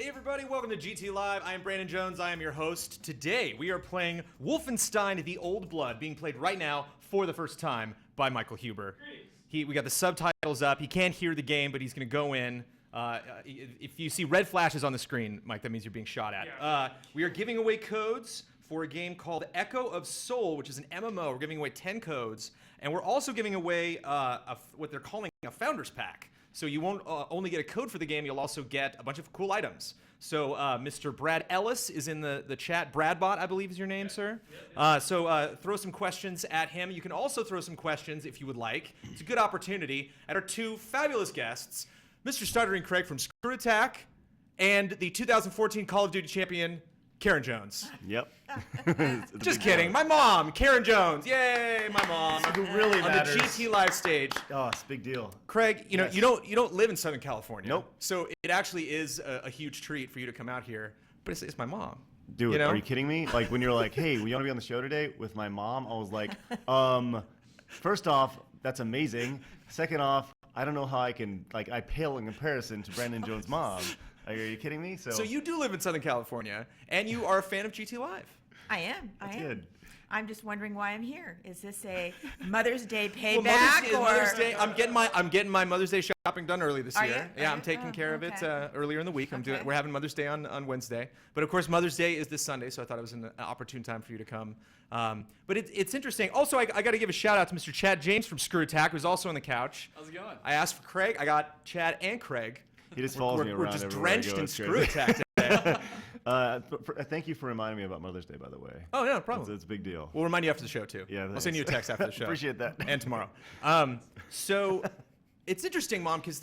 Hey everybody, welcome to GT Live. I am Brandon Jones, I am your host. Today we are playing Wolfenstein The Old Blood, being played right now for the first time by Michael Huber. We got the subtitles up, he can't hear the game, but he's going to go in. If you see red flashes on the screen, Mike, that means you're being shot at. We are giving away codes for a game called Echo of Soul, which is an MMO. We're giving away 10 codes, and we're also giving away what they're calling a Founders Pack. So you won't only get a code for the game, you'll also get a bunch of cool items. So Mr. Brad Ellis is in the chat. Bradbot, I believe is your name, sir. So throw some questions at him. You can also throw some questions, if you would like. It's a good opportunity at our two fabulous guests, Mr. Stuttering Craig from ScrewAttack and the 2014 Call of Duty champion, Karen Jones. Yep. Just kidding. My mom, Karen Jones. Yay, my mom. Who really matters. On the GT Live stage. Oh, it's a big deal. Craig, you know, you don't live in Southern California. Nope. So it actually is a huge treat for you to come out here. But it's my mom. Dude, you know? Are you kidding me? Like when you're like, hey, we want to be on the show today with my mom, I was like, first off, that's amazing. Second off, I don't know how I pale in comparison to Brandon Jones' mom. Are you kidding me? So you do live in Southern California, and you are a fan of GT Live. I am. That's good. I'm just wondering why I'm here. Is this a Mother's Day payback? Well, Mother's Day. I'm getting my Mother's Day shopping done early this year. You? Yeah, I'm taking care of it earlier in the week. We're having Mother's Day on Wednesday, but of course Mother's Day is this Sunday, so I thought it was an opportune time for you to come. But it's interesting. Also, I got to give a shout out to Mr. Chad James from ScrewAttack, who's also on the couch. How's it going? I asked for Craig. I got Chad and Craig. He just follows me around. We're just everywhere I drenched go. in It's crazy. ScrewAttack today. Thank you for reminding me about Mother's Day, by the way. Oh, no problem. It's a big deal. We'll remind you after the show, too. Yeah, I'll send you a text after the show. Appreciate that. And tomorrow. So it's interesting, Mom, because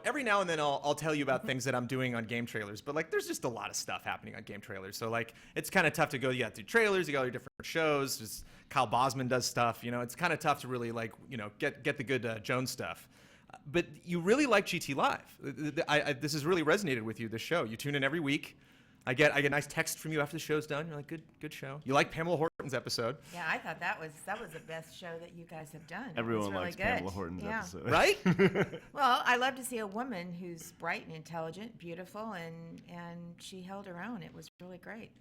every now and then I'll tell you about things that I'm doing on game trailers, but there's just a lot of stuff happening on game trailers. So it's kind of tough to go. You got to do trailers, you got your different shows. Just Kyle Bosman does stuff. It's kind of tough to really get the good Jones stuff. But you really like GT Live. This has really resonated with you, this show. You tune in every week. I get a nice text from you after the show's done. You're like, good show. You like Pamela Horton's episode. Yeah, I thought that was the best show that you guys have done. Everyone really likes good. Pamela Horton's episode. Right? Well, I love to see a woman who's bright and intelligent, beautiful, and she held her own. It was really great.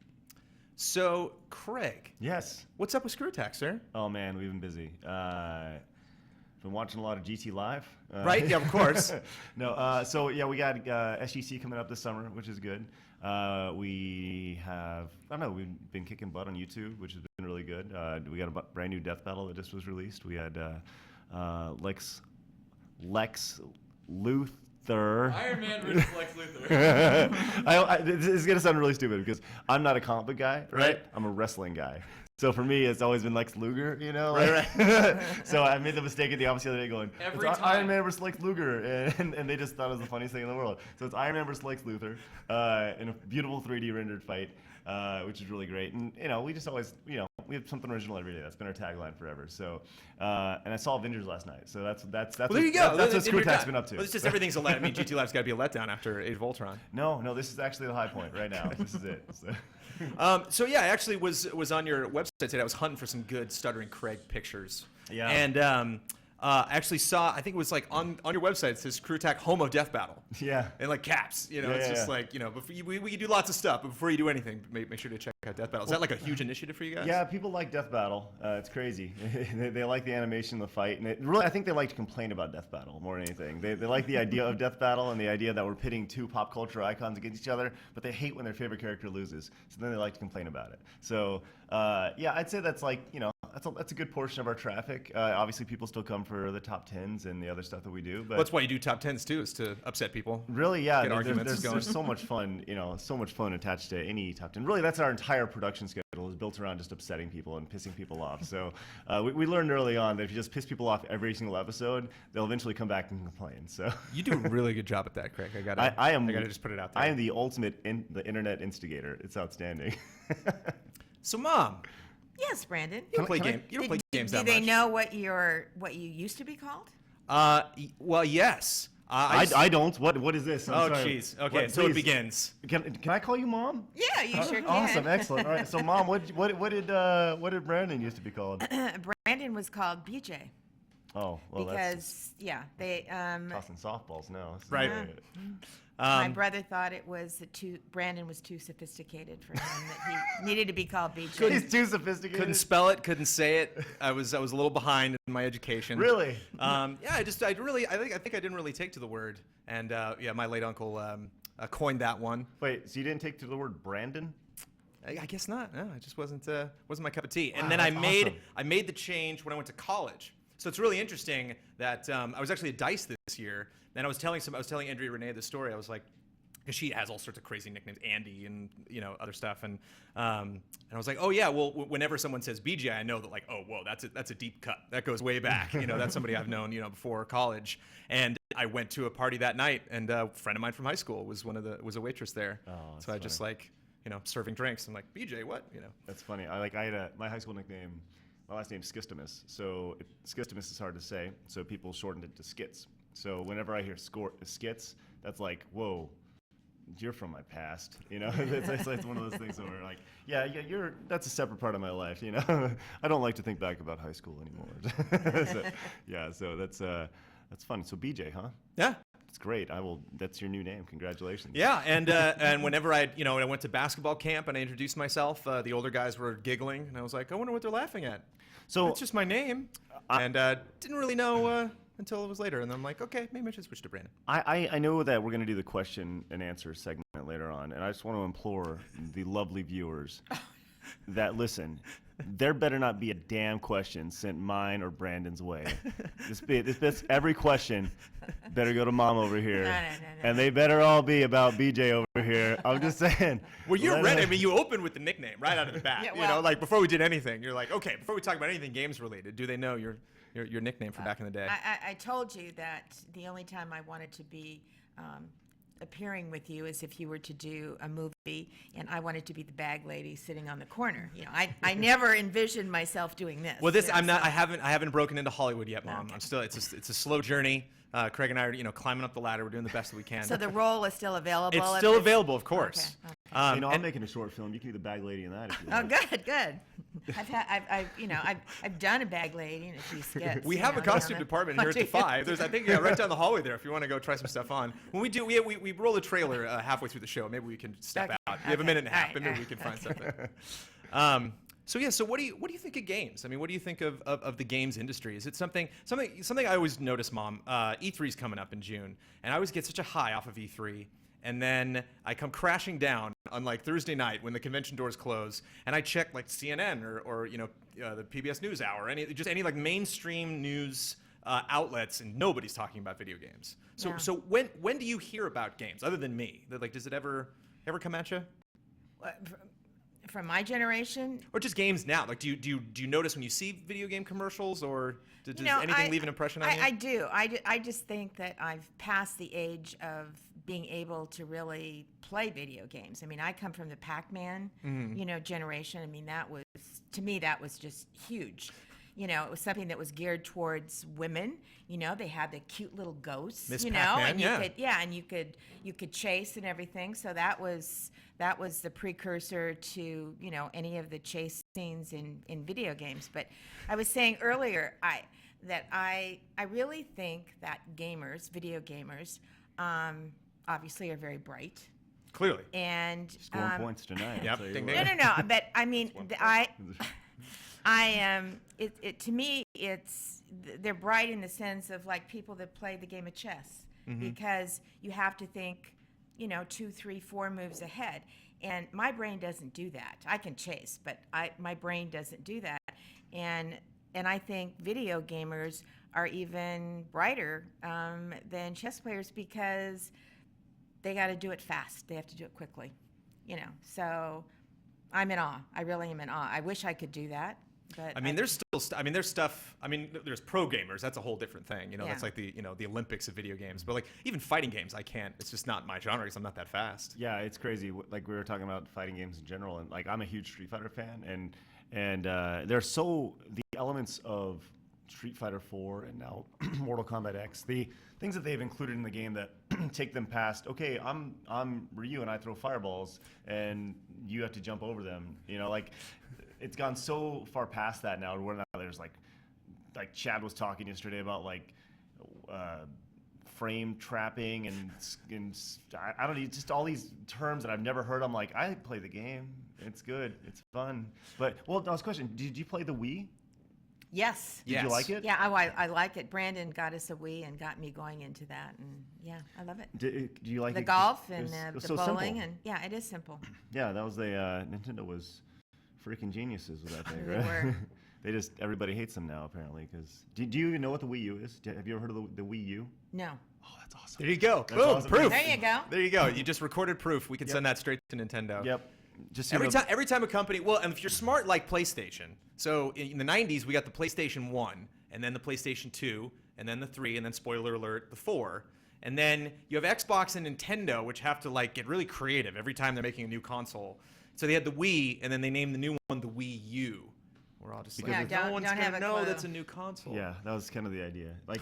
So, Craig. Yes. What's up with ScrewAttack, sir? Oh, man, we've been busy. Been watching a lot of GT Live. Right? Yeah, of course. No. So yeah, we got SGC coming up this summer, which is good. We have, I don't know, we've been kicking butt on YouTube, which has been really good. We got a brand new death battle that just was released. We had Lex Luthor. Iron Man versus Lex Luthor. This is gonna sound really stupid because I'm not a comic book guy, right? I'm a wrestling guy. So for me, it's always been Lex Luger, Right. So I made the mistake at the office the other day going, Every it's time. Iron Man versus Lex Luger, and they just thought it was the funniest thing in the world. So it's Iron Man versus Lex Luthor in a beautiful 3D rendered fight, which is really great. And we just always, we have something original every day. That's been our tagline forever. So and I saw Avengers last night. So that's Well, there you go. That's what ScrewAttack's been up to. Well, it's just everything's a let. I mean, GT Live's got to be a letdown after Age of Ultron. No, this is actually the high point right now. This is it. So yeah, I actually was on your website today. I was hunting for some good Stuttering Craig pictures. Yeah. And I actually saw, I think it was on your website, it says ScrewAttack Homo Death Battle. Yeah. And caps. Yeah, it's just before we can do lots of stuff, but before you do anything, make sure to check out Death Battle. Is that a huge initiative for you guys? Yeah, people like Death Battle. It's crazy. they like the animation, the fight, and I think they like to complain about Death Battle more than anything. They like the idea of Death Battle and the idea that we're pitting two pop culture icons against each other, but they hate when their favorite character loses. So then they like to complain about it. So yeah, I'd say that's that's a good portion of our traffic. Obviously, people still come for the top 10s and the other stuff that we do. But that's why you do top 10s too, is to upset people. Really, yeah. Get arguments going. There's so much fun, so much fun attached to any top 10. Really, that's our entire production schedule is built around just upsetting people and pissing people off. So we learned early on that if you just piss people off every single episode, they'll eventually come back and complain. So you do a really good job at that, Craig. I gotta just put it out there. I am the ultimate the internet instigator. It's outstanding. So, Mom. Yes, Brandon. You don't play games that much. Do they know what you used to be called? Well, yes. I don't. What is this? I'm sorry. Jeez. Okay, so it begins. Can I call you Mom? Yeah, you sure can. Awesome, excellent. All right. So, Mom, what did Brandon used to be called? Brandon was called BJ. Oh, well, because they tossing softballs now. So Right. my brother thought Brandon was too sophisticated for him, that he needed to be called BJ. He's too sophisticated. Couldn't spell it, couldn't say it. I was a little behind in my education. Really? I think I didn't really take to the word, and my late uncle coined that one. Wait, so you didn't take to the word Brandon? I guess not. No, it just wasn't my cup of tea. And Wow, then that's awesome. I made the change when I went to college. So it's really interesting that I was actually at Dice this year, and I was telling Andrea Renee the story. I was like, because she has all sorts of crazy nicknames, Andy and other stuff, and I was like, oh yeah, well whenever someone says BJ, I know that like, oh whoa, that's a deep cut. That goes way back. That's somebody I've known before college. And I went to a party that night, and a friend of mine from high school was was a waitress there. Oh, that's so I just funny. serving drinks. I'm like, BJ, what? That's funny. I had my high school nickname. My last name's Skistimus. So Skistimus is hard to say. So people shortened it to Skits. So whenever I hear skits, that's like, whoa, you're from my past. It's like one of those things where like, that's a separate part of my life. I don't like to think back about high school anymore. So that's funny. So BJ, huh? Yeah. It's great. That's your new name. Congratulations. Yeah, and whenever I went to basketball camp and I introduced myself, the older guys were giggling, and I was like, I wonder what they're laughing at. So it's just my name, and didn't really know until it was later, and then I'm like, okay, maybe I should switch to Brandon. I know that we're going to do the question and answer segment later on, and I just want to implore the lovely viewers that listen. There better not be a damn question sent mine or Brandon's way. Every question better go to Mom over here, No. and they better all be about BJ over here. I'm just saying. Well, you're ready. I mean, you opened with the nickname right out of the bat. Yeah, like before we did anything, you're like, okay, before we talk about anything games related, do they know your nickname from back in the day? I told you that the only time I wanted to be appearing with you is if you were to do a movie and I wanted to be the bag lady sitting on the corner. I never envisioned myself doing this. Well, I'm not. I haven't broken into Hollywood yet, Mom. Okay. I'm still. It's a slow journey. Craig and I are climbing up the ladder. We're doing the best that we can. So the role is still available? It's still available, of course. Okay. I'm making a short film. You can be the bag lady in that if you Oh, want. good. I've done a bag lady and a few skits. We have a costume department here at the 5. There's, I think, right down the hallway there. If you want to go try some stuff on. When we do, we roll a trailer halfway through the show. Maybe we can step out. We have a minute and a half, but maybe we can find something. So what do you think of games? I mean, what do you think of the games industry? Is it something I always notice, Mom? E3's coming up in June, and I always get such a high off of E3. And then I come crashing down on like Thursday night when the convention doors close, and I check like CNN or the PBS NewsHour, any like mainstream news outlets, and nobody's talking about video games. So when do you hear about games other than me? Like, does it ever come at you? From my generation, Or just games now? Like, do you notice when you see video game commercials, or does anything leave an impression on you? I do. I just think that I've passed the age of being able to really play video games. I mean, I come from the Pac-Man, generation. I mean, to me that was just huge. It was something that was geared towards women. They had the cute little ghosts. Miss Pac-Man, and yeah. you could chase and everything. So that was the precursor to any of the chase scenes in video games. But I was saying earlier, I really think that video gamers, obviously are very bright. Clearly. And Scoring points tonight. Yep. I'll tell you Ding, what. ding. No. But I mean, to me, they're bright in the sense of like people that play the game of chess, because you have to think, 2, 3, 4 moves ahead. And my brain doesn't do that. I can chase, but my brain doesn't do that. And I think video gamers are even brighter than chess players because they got to do it fast. They have to do it quickly, So I'm in awe. I really am in awe. I wish I could do that. But I mean, there's stuff. I mean, there's pro gamers. That's a whole different thing. Yeah. That's like the Olympics of video games. But like even fighting games, I can't. It's just not my genre because I'm not that fast. Yeah, it's crazy. Like we were talking about fighting games in general, and like I'm a huge Street Fighter fan, and the elements of Street Fighter 4 and now Mortal Kombat X, the things that they've included in the game that take them past. Okay, I'm Ryu and I throw fireballs, and you have to jump over them. Like it's gone so far past that now, where now there's like like Chad was talking yesterday about like frame trapping and I don't know, just all these terms that I've never heard. I'm like, I play the game. It's good. It's fun. But well, that was a question. Did you play the Wii? Yes. Did you like it? Yeah, I like it. Brandon got us a Wii and got me going into that, and yeah, I love it. Do you like The it? golf and It was the so bowling, simple. and yeah, it is simple. Yeah, that was Nintendo was freaking geniuses with that thing, They right? were. Everybody hates them now apparently. Because do you even know what the Wii U is? Have you ever heard of the Wii U? No. Oh, that's awesome. There you go. That's Boom. awesome. Proof. There you go. There you go. You just recorded proof. We can Yep. send that straight to Nintendo. Yep. Just so you Every know- time, every time a company, well, and if you're smart like PlayStation, so in the 90s we got the PlayStation 1, and then the PlayStation 2, and then the 3, and then spoiler alert, the 4. And then you have Xbox and Nintendo, which have to like get really creative every time they're making a new console. So they had the Wii, and then they named the new one the Wii U. We're all just Yeah, like, no don't- one's don't gonna have a know clue. that's a new console. Yeah, that was kind of the idea. Like,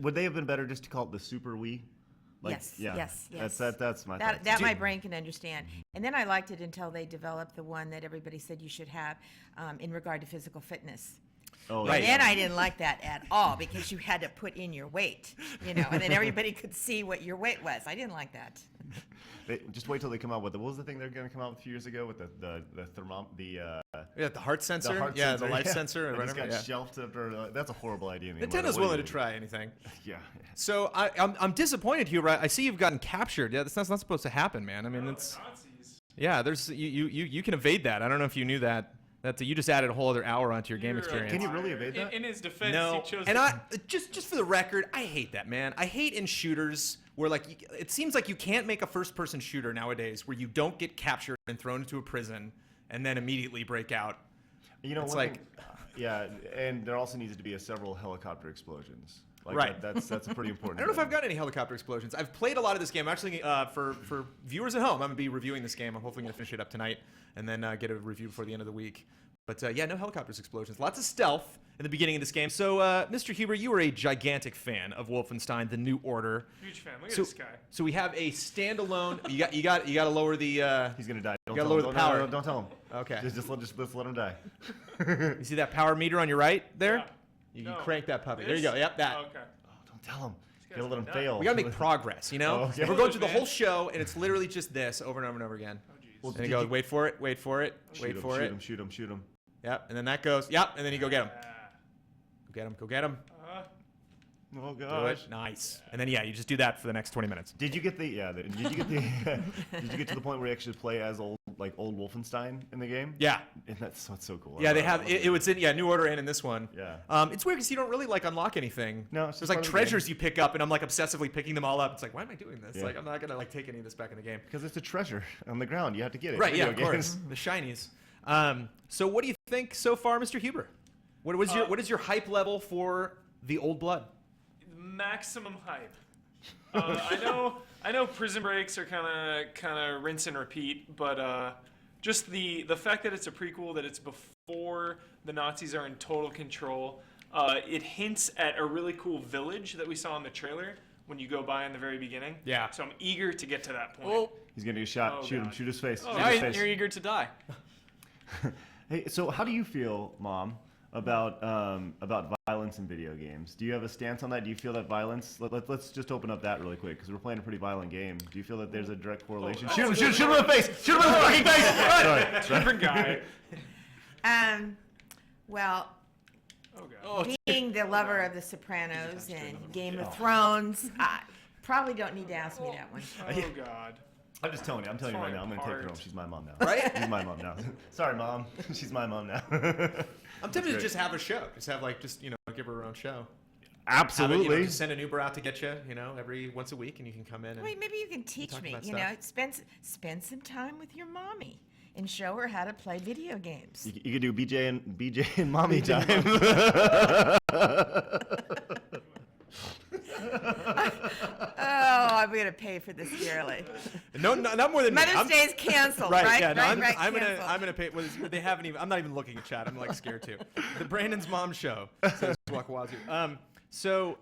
would they have been better just to call it the Super Wii? Like, Yes, yeah, yes, yes. That's my That thoughts. that my brain can understand. And then I liked it until they developed the one that everybody said you should have in regard to physical fitness. Oh, Right. And then I didn't like that at all because you had to put in your weight, and then everybody could see what your weight was. I didn't like that. Just wait till they come out with what was the thing they're going to come out with a few years ago with the Yeah, the heart sensor. heart yeah, sensor, the life yeah. sensor. Or It just whatever. got Yeah. shelved after. That's a horrible idea. Anymore. Nintendo's What are willing you to gonna try anything. do? Yeah. So I'm disappointed, Hugh. Right? I see you've gotten captured. Yeah, that's not supposed to happen, man. I mean, it's Nazis. yeah. There's you can evade that. I don't know if you knew that. That you just added a whole other hour onto your game You're a experience. Can you really evade that? In his defense, No, he chose. and I just for the record, I hate that, man. I hate in shooters where like it seems like you can't make a first-person shooter nowadays where you don't get captured and thrown into a prison and then immediately break out. You know, It's one like- thing, yeah, and there also needs to be several helicopter explosions. Like Right. That's a pretty important. I don't know if thing. I've got any helicopter explosions. I've played a lot of this game. Actually, for viewers at home, I'm gonna be reviewing this game. I'm hopefully gonna finish it up tonight and then get a review before the end of the week. But yeah, no helicopters explosions. Lots of stealth in the beginning of this game. So, Mr. Huber, you were a gigantic fan of Wolfenstein: The New Order. Huge fan. Look at So, this guy. so we have a standalone. You got to lower the. He's gonna die. Don't gotta tell lower him. the No, power. no, don't tell him. Okay. Let's let him die. You see that power meter on your right there? Yeah. You No. crank that puppy. There you This? go. Yep, that. Oh, okay. Oh, don't tell him. guy's Gotta let him nuts. fail. We gotta make progress, you know? Oh, okay. If we're going through the Man. whole show, and it's literally just this over and over and over again. Oh, jeez. Well, And you did go, you- wait for it, wait for it, Shoot wait him, for shoot it. him, shoot him, shoot him. Yep, and then that goes, yep, and then you go get him. Go get him, go get him. Oh Do gosh. it. Nice. And then, yeah, you just do that for the next 20 minutes. Did you get the did you get the did you get to the point where you actually play as old Wolfenstein in the game? Yeah. And that's what's so cool. Yeah, they I have, love it was in, New Order and in this one. Yeah. It's weird because you don't really, unlock anything. No, it's There's, just part of the game. treasures you pick up, and I'm, obsessively picking them all up. It's like, why am I doing this? Yeah. I'm not going to, take any of this back in the game. Because it's a treasure on the ground. You have to get it. Right, yeah, Video of games. course. The shinies. So what do you think so far, Mr. Huber? What is your hype level for the Old Blood? Maximum hype. I know Prison Breaks are kind of rinse and repeat, but just the fact that it's a prequel, that it's before the Nazis are in total control. It hints at a really cool village that we saw in the trailer when you go by in the very beginning. Yeah. So I'm eager to get to that point. Oh, He's gonna get shot. Oh, Shoot him. God. Shoot his face. Oh, Shoot now his face. you're eager to die. Hey, so how do you feel, Mom, about violence in video games? Do you have a stance on that? Do you feel that violence? Let's just open up that really quick because we're playing a pretty violent game. Do you feel that there's a direct correlation? Shoot him! Shoot him in the face! Shoot him in the fucking face! Sorry. Different guy. Well, Oh god. being the lover of The Sopranos and Game of Thrones, I probably don't need to ask me that one. Oh god. I'm just telling you. I'm telling you right now. I'm gonna take her Apart. home. She's my mom now. Right? She's my mom now. Sorry, Mom. She's my mom now. I'm tempted to great. just have a show. Just have, give her her own show. Absolutely. Have it, just send an Uber out to get you, every once a week, and you can come in. And, Wait, maybe you can teach talk me. about You know, stuff. spend some time with your mommy and show her how to play video games. You could do BJ and mommy time. Oh, I'm gonna pay for this dearly. no, not more than me. Mother's I'm- Day is canceled, Right, right? yeah, no, right, I'm canceled. gonna pay. They haven't even. I'm not even looking at chat. I'm scared too. The Brandon's mom show says Wakawazu. So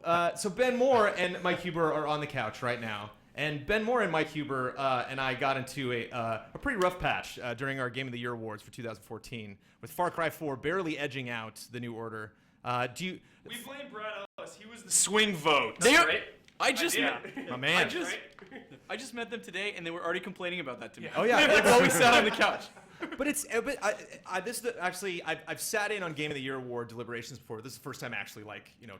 Ben Moore and Mike Huber are on the couch right now, and Ben Moore and Mike Huber and I got into a pretty rough patch during our Game of the Year awards for 2014, with Far Cry 4 barely edging out The New Order. Do you? We blame Brad Ellis. He was the swing vote. They are- right? I just Yeah. My man. I just met them today, and they were already complaining about that to me. Oh yeah. While we sat on the couch. But this is actually I've sat in on Game of the Year award deliberations before. This is the first time I actually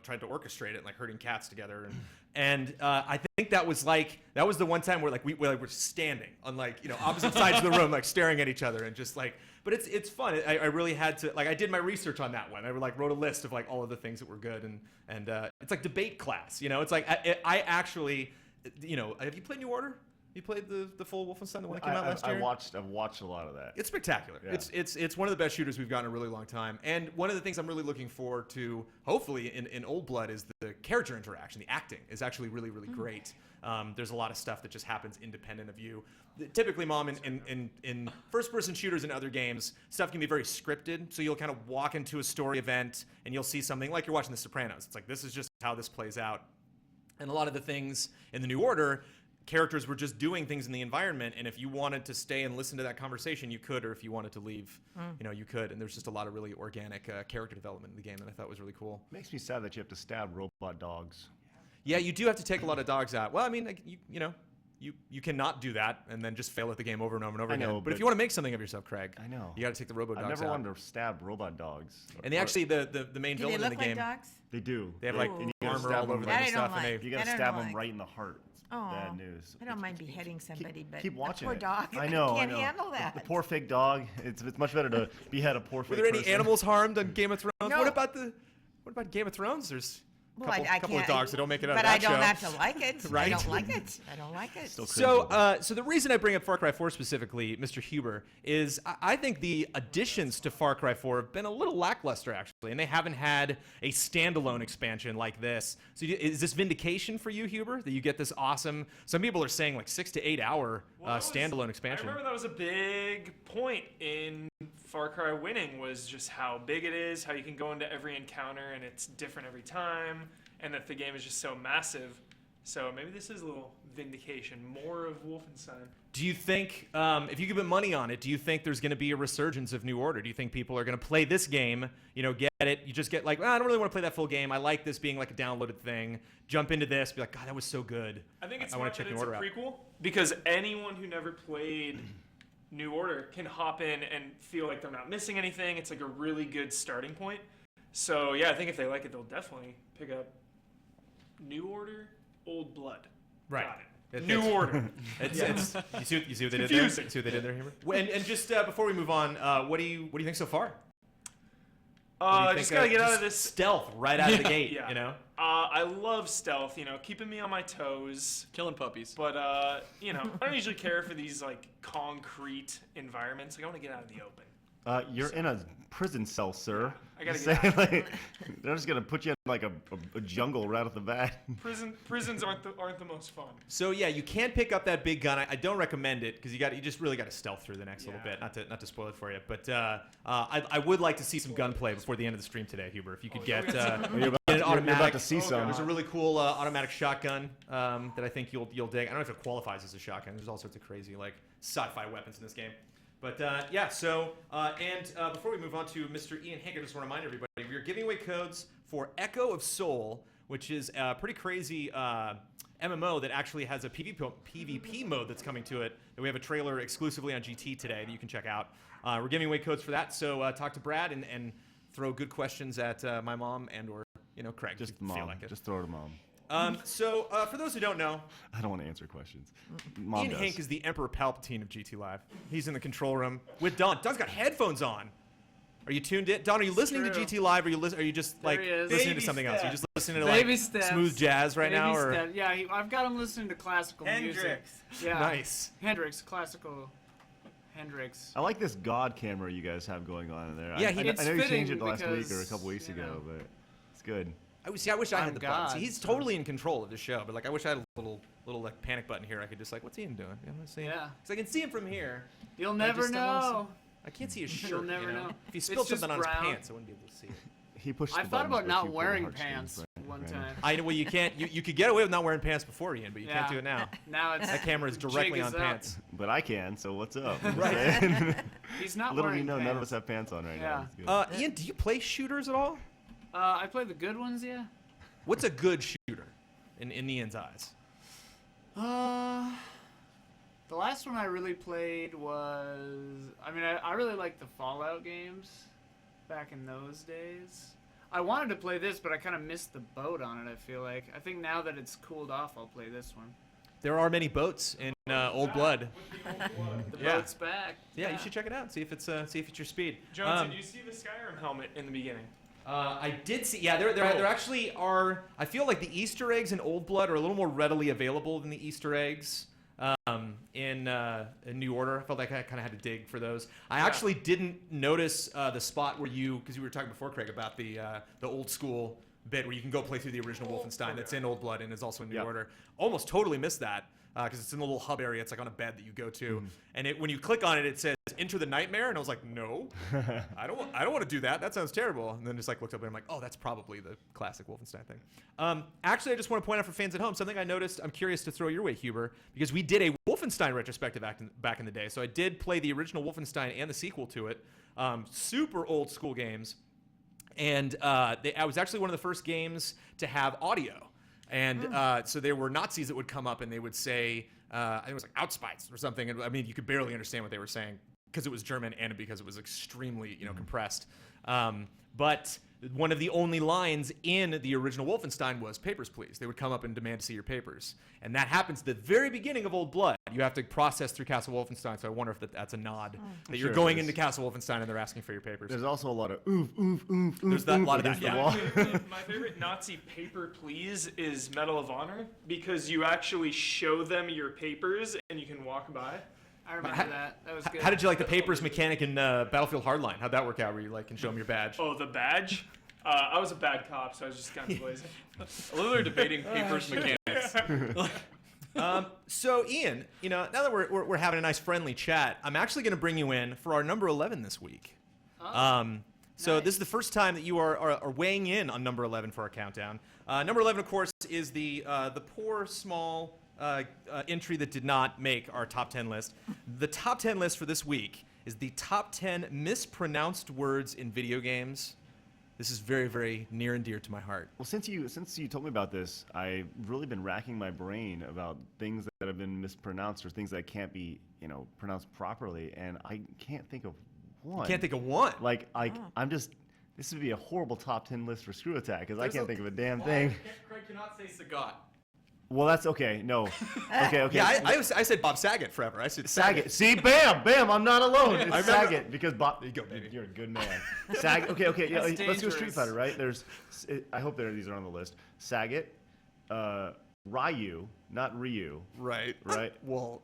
tried to orchestrate it, like herding cats together, and I think that was the one time where we're standing on opposite sides of the room, like staring at each other, and just like. But it's fun. I really had to I did my research on that one. I wrote a list of all of the things that were good, and it's like debate class. It's like I actually have you played New Order? You played the full Wolfenstein, the one that came out last year? I've watched a lot of that. It's spectacular. Yeah. It's one of the best shooters we've gotten in a really long time. And one of the things I'm really looking forward to, hopefully, in Old Blood is the character interaction. The acting is actually really, really great. There's a lot of stuff that just happens independent of you. Typically, Mom, in first-person shooters and other games, stuff can be very scripted. So you'll kind of walk into a story event and you'll see something like you're watching The Sopranos. It's like, this is just how this plays out. And a lot of the things in the New Order, characters were just doing things in the environment, and if you wanted to stay and listen to that conversation, you could, or if you wanted to leave, you could. And there's just a lot of really organic character development in the game that I thought was really cool. Makes me sad that you have to stab robot dogs. Yeah, you do have to take a lot of dogs out. Well, I mean, you cannot do that and then just fail at the game over and over and over again. But if you want to make something of yourself, Craig, I know. You got to take the robo dogs out. I've never wanted to stab robot dogs. And they actually, the main Do they villain look in the game, like dogs? They do. they have Ooh. And you gotta armor stab all them over them That and I don't stuff. like. You gotta That I stab don't them like. right in the heart. It's Oh, bad news. I don't mind beheading somebody, but keep watching a poor it. dog I know. can't I know. handle that. The poor fake dog. It's much better to behead a poor fake Were there any person. animals harmed on Game of Thrones? No. What about Game of Thrones? There's Well, couple of dogs that don't make it out but of that I don't show. have to like it. Right? I don't like it. I don't like it. Still So the reason I bring up Far Cry 4 specifically, Mr. Huber, is I think the additions to Far Cry 4 have been a little lackluster, actually, and they haven't had a standalone expansion like this. So is this vindication for you, Huber, that you get this awesome, some people are saying 6 to 8 hour standalone expansion? I remember that was a big point in Far Cry winning, was just how big it is, how you can go into every encounter and it's different every time, and that the game is just so massive. So maybe this is a little vindication, more of Wolfenstein. Do you think, if you could put money on it, do you think there's going to be a resurgence of New Order? Do you think people are going to play this game, get it, you just get I don't really want to play that full game, I like this being like a downloaded thing, jump into this, be like, God, that was so good. I think it's I smart want to check that New it's a Order out. prequel, because anyone who never played New Order can hop in and feel like they're not missing anything. It's like a really good starting point. So yeah, I think if they like it, they'll definitely pick up New Order, Old Blood. Right. Got it. New Order. You see what they did there? Confusing. See what they did there, Huber? And just before we move on, what do you think so far? Just gotta get out of this. Stealth right out of the gate. Yeah. I love stealth. Keeping me on my toes. Killing puppies. But I don't usually care for these concrete environments. I want to get out in the open. You're in a prison cell, sir. I gotta Just get saying, out. they're just gonna put you in a jungle right off the bat. Prisons aren't the most fun. So yeah, you can't pick up that big gun. I don't recommend it because you just really got to stealth through the next little bit. Not to spoil it for you, but I would like to see some gunplay before the end of the stream today, Huber. If you could get an automatic. You're about to see some. There's a really cool automatic shotgun that I think you'll dig. I don't know if it qualifies as a shotgun. There's all sorts of crazy sci-fi weapons in this game. But so before we move on to Mr. Ian Hank, I just want to remind everybody, we are giving away codes for Echo of Soul, which is a pretty crazy MMO that actually has a PvP mode that's coming to it. And we have a trailer exclusively on GT today that you can check out. We're giving away codes for that, so talk to Brad and throw good questions at my mom and or Craig. Just if you mom. feel like it. Just throw it to mom. So for those who don't know, I don't want to answer questions. Mom Ian does. Hank is the Emperor Palpatine of GT Live. He's in the control room with Don. Don's got headphones on. Are you tuned in? Don, are you listening to true. GT Live, or are you just There he is. listening to Baby something else? Are you steps. just listening to Baby steps. smooth jazz right now, or Step. Yeah, I've got him listening to classical music. Hendrix. Yeah. nice? Hendrix, classical Hendrix. I like this God camera you guys have going on in there. Yeah, I know it's you changed fitting it last week or a because, couple weeks ago, but it's good. I wish I had I'm the button. See, God, he's so- totally in control of the show, but I wish I had a little panic button here. I could just what's Ian doing? Let's see. Yeah. Because I can see him from here. You'll I never just don't wanna know. I can't see his shirt. You'll never know. If he It's spilled just something on his brown. pants, I wouldn't be able to see it. He pushed. I the thought buttons, about but not you pulled the wearing heartstrings, pants right? one Right. time. I know. Well, you can't. You could get away with not wearing pants before, Ian, but you can't Yeah. do it now. Now it's That camera is jig directly is on up. pants. But I can, so what's up? Right. He's not Little do wearing you know, pants. none of us have pants on right Yeah. now. It's good. Ian, do you play shooters at all? I played the good ones, yeah. What's a good shooter in Ian's eyes? The last one I really played was, I really liked the Fallout games back in those days. I wanted to play this, but I kind of missed the boat on it, I feel like. I think now that it's cooled off, I'll play this one. There are many boats in Old Blood. The Yeah. boat's back. Yeah, you should check it out. See if it's your speed. Jones, did you see the Skyrim helmet in the beginning? I did see. Yeah, there actually are. I feel like the Easter eggs in Old Blood are a little more readily available than the Easter eggs in New Order. I felt like I kind of had to dig for those. I actually didn't notice the spot where because we were talking before, Craig, about the old school bit where you can go play through the original Wolfenstein that's in Old Blood and is also in New Order. Almost totally missed that. Because it's in the little hub area. It's like on a bed that you go to, and when you click on it, it says "Enter the Nightmare," and I was like, "No, I don't want to do that. That sounds terrible." And then just like looked up, and I'm like, "Oh, that's probably the classic Wolfenstein thing." Actually, I just want to point out for fans at home something I noticed. I'm curious to throw your way, Huber, because we did a Wolfenstein retrospective back in the day. So I did play the original Wolfenstein and the sequel to it, super old school games, and I was actually one of the first games to have audio. And so there were Nazis that would come up and they would say, I think it was like Outspites or something. And I mean, you could barely understand what they were saying because it was German and because it was extremely, compressed. But one of the only lines in the original Wolfenstein was "Papers, please." They would come up and demand to see your papers. And that happens at the very beginning of Old Blood. You have to process through Castle Wolfenstein, so I wonder if that's a nod that you're going into Castle Wolfenstein and they're asking for your papers. There's also a lot of oof, oof, oof, There's oof, that oof lot of that, against the yeah. wall. My favorite Nazi paper, please, is Medal of Honor because you actually show them your papers and you can walk by. I remember that. That was good. How did you like the papers mechanic in Battlefield Hardline? How'd that work out where you can show them your badge? Oh, the badge? I was a bad cop, so I was just kind of blazing. I love they're debating papers mechanics. So Ian, now that we're having a nice friendly chat, I'm actually going to bring you in for our number 11 this week. So nice. this is the first time that you are weighing in on number 11 for our countdown. Number 11, of course, is the poor small entry that did not make our top 10 list. The top 10 list for this week is the top 10 mispronounced words in video games. This is very, very near and dear to my heart. Well, since you told me about this, I've really been racking my brain about things that have been mispronounced or things that can't be, pronounced properly, and I can't think of one. You can't think of one. I'm just. This would be a horrible top 10 list for Screw Attack because I can't think of a damn thing. Craig cannot say Sagat. Well, that's okay. No. Okay. Yeah, I said Bob Saget forever. I said Saget. See, bam, I'm not alone. It's Saget because Bob. There you go, baby. You're a good man. Saget. Okay. Yeah, That's let's go Street dangerous. Fighter, right? I hope these are on the list. Saget, Ryu, not Ryu. Right. Right. Well,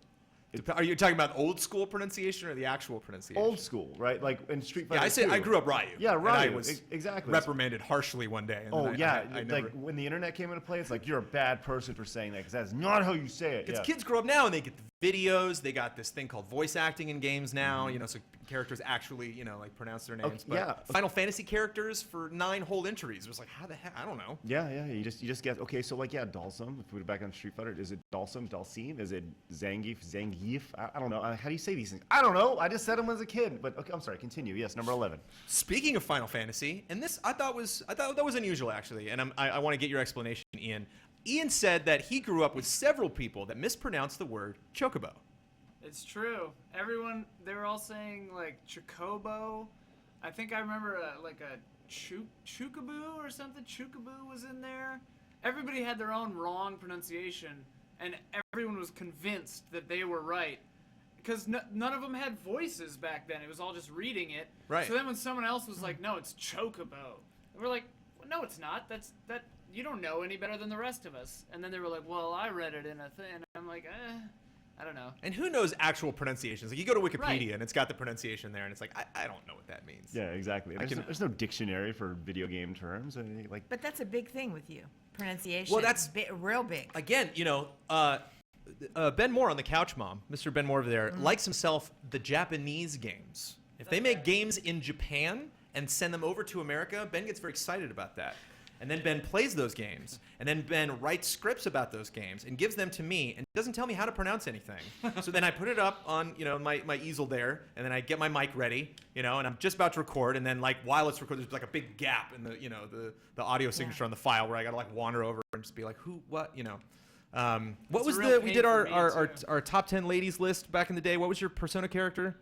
are you talking about old school pronunciation or the actual pronunciation? Old school, right? Like in Street Fighter. Yeah, I said 2. I grew up Ryu. Yeah, and I Ryu. was Exactly. reprimanded harshly one day. And Oh then yeah, I never. like when the internet came into play, it's like you're a bad person for saying that because that's not how you say it. Because Yeah. kids grow up now and they get the videos. They got this thing called voice acting in games now. So characters actually, pronounce their names. Okay, But yeah. Final Fantasy characters for 9 whole entries. It was like, how the heck? I don't know. Yeah. You just guess. Okay, so Dalsum. If we were back on Street Fighter, is it Dalsum, Dalsim? Is it Zangief? I don't know. How do you say these things? I don't know. I just said them as a kid. But okay, I'm sorry. Continue. Yes, number 11. Speaking of Final Fantasy, and this I thought that was unusual actually, and I want to get your explanation, Ian. Ian said that he grew up with several people that mispronounced the word chocobo. It's true. They were all saying like Chocobo. I think I remember a Chukaboo or something. Chukaboo was in there. Everybody had their own wrong pronunciation, and everyone was convinced that they were right. Because none of them had voices back then. It was all just reading it. Right. So then when someone else was like, no, it's Chocobo. We're like, well, no, it's not. That you don't know any better than the rest of us. And then they were like, well, I read it in a thing. And I'm like, I don't know. And who knows actual pronunciations? Like you go to Wikipedia Right. and it's got the pronunciation there, and it's like I don't know what that means. Yeah, exactly. There's no dictionary for video game terms. But that's a big thing with you, pronunciation. Well, that's real big. Again, Ben Moore on the couch, Mom, Mr. Ben Moore over there, likes himself the Japanese games. If they make games in Japan and send them over to America, Ben gets very excited about that. And then Ben plays those games. And then Ben writes scripts about those games and gives them to me and doesn't tell me how to pronounce anything. So then I put it up on, my easel there, and then I get my mic ready, and I'm just about to record, and then while it's recording, there's like a big gap in the audio signature on the file where I gotta wander over and just be like, who, what, what was we did our top 10 ladies list back in the day. What was your persona character?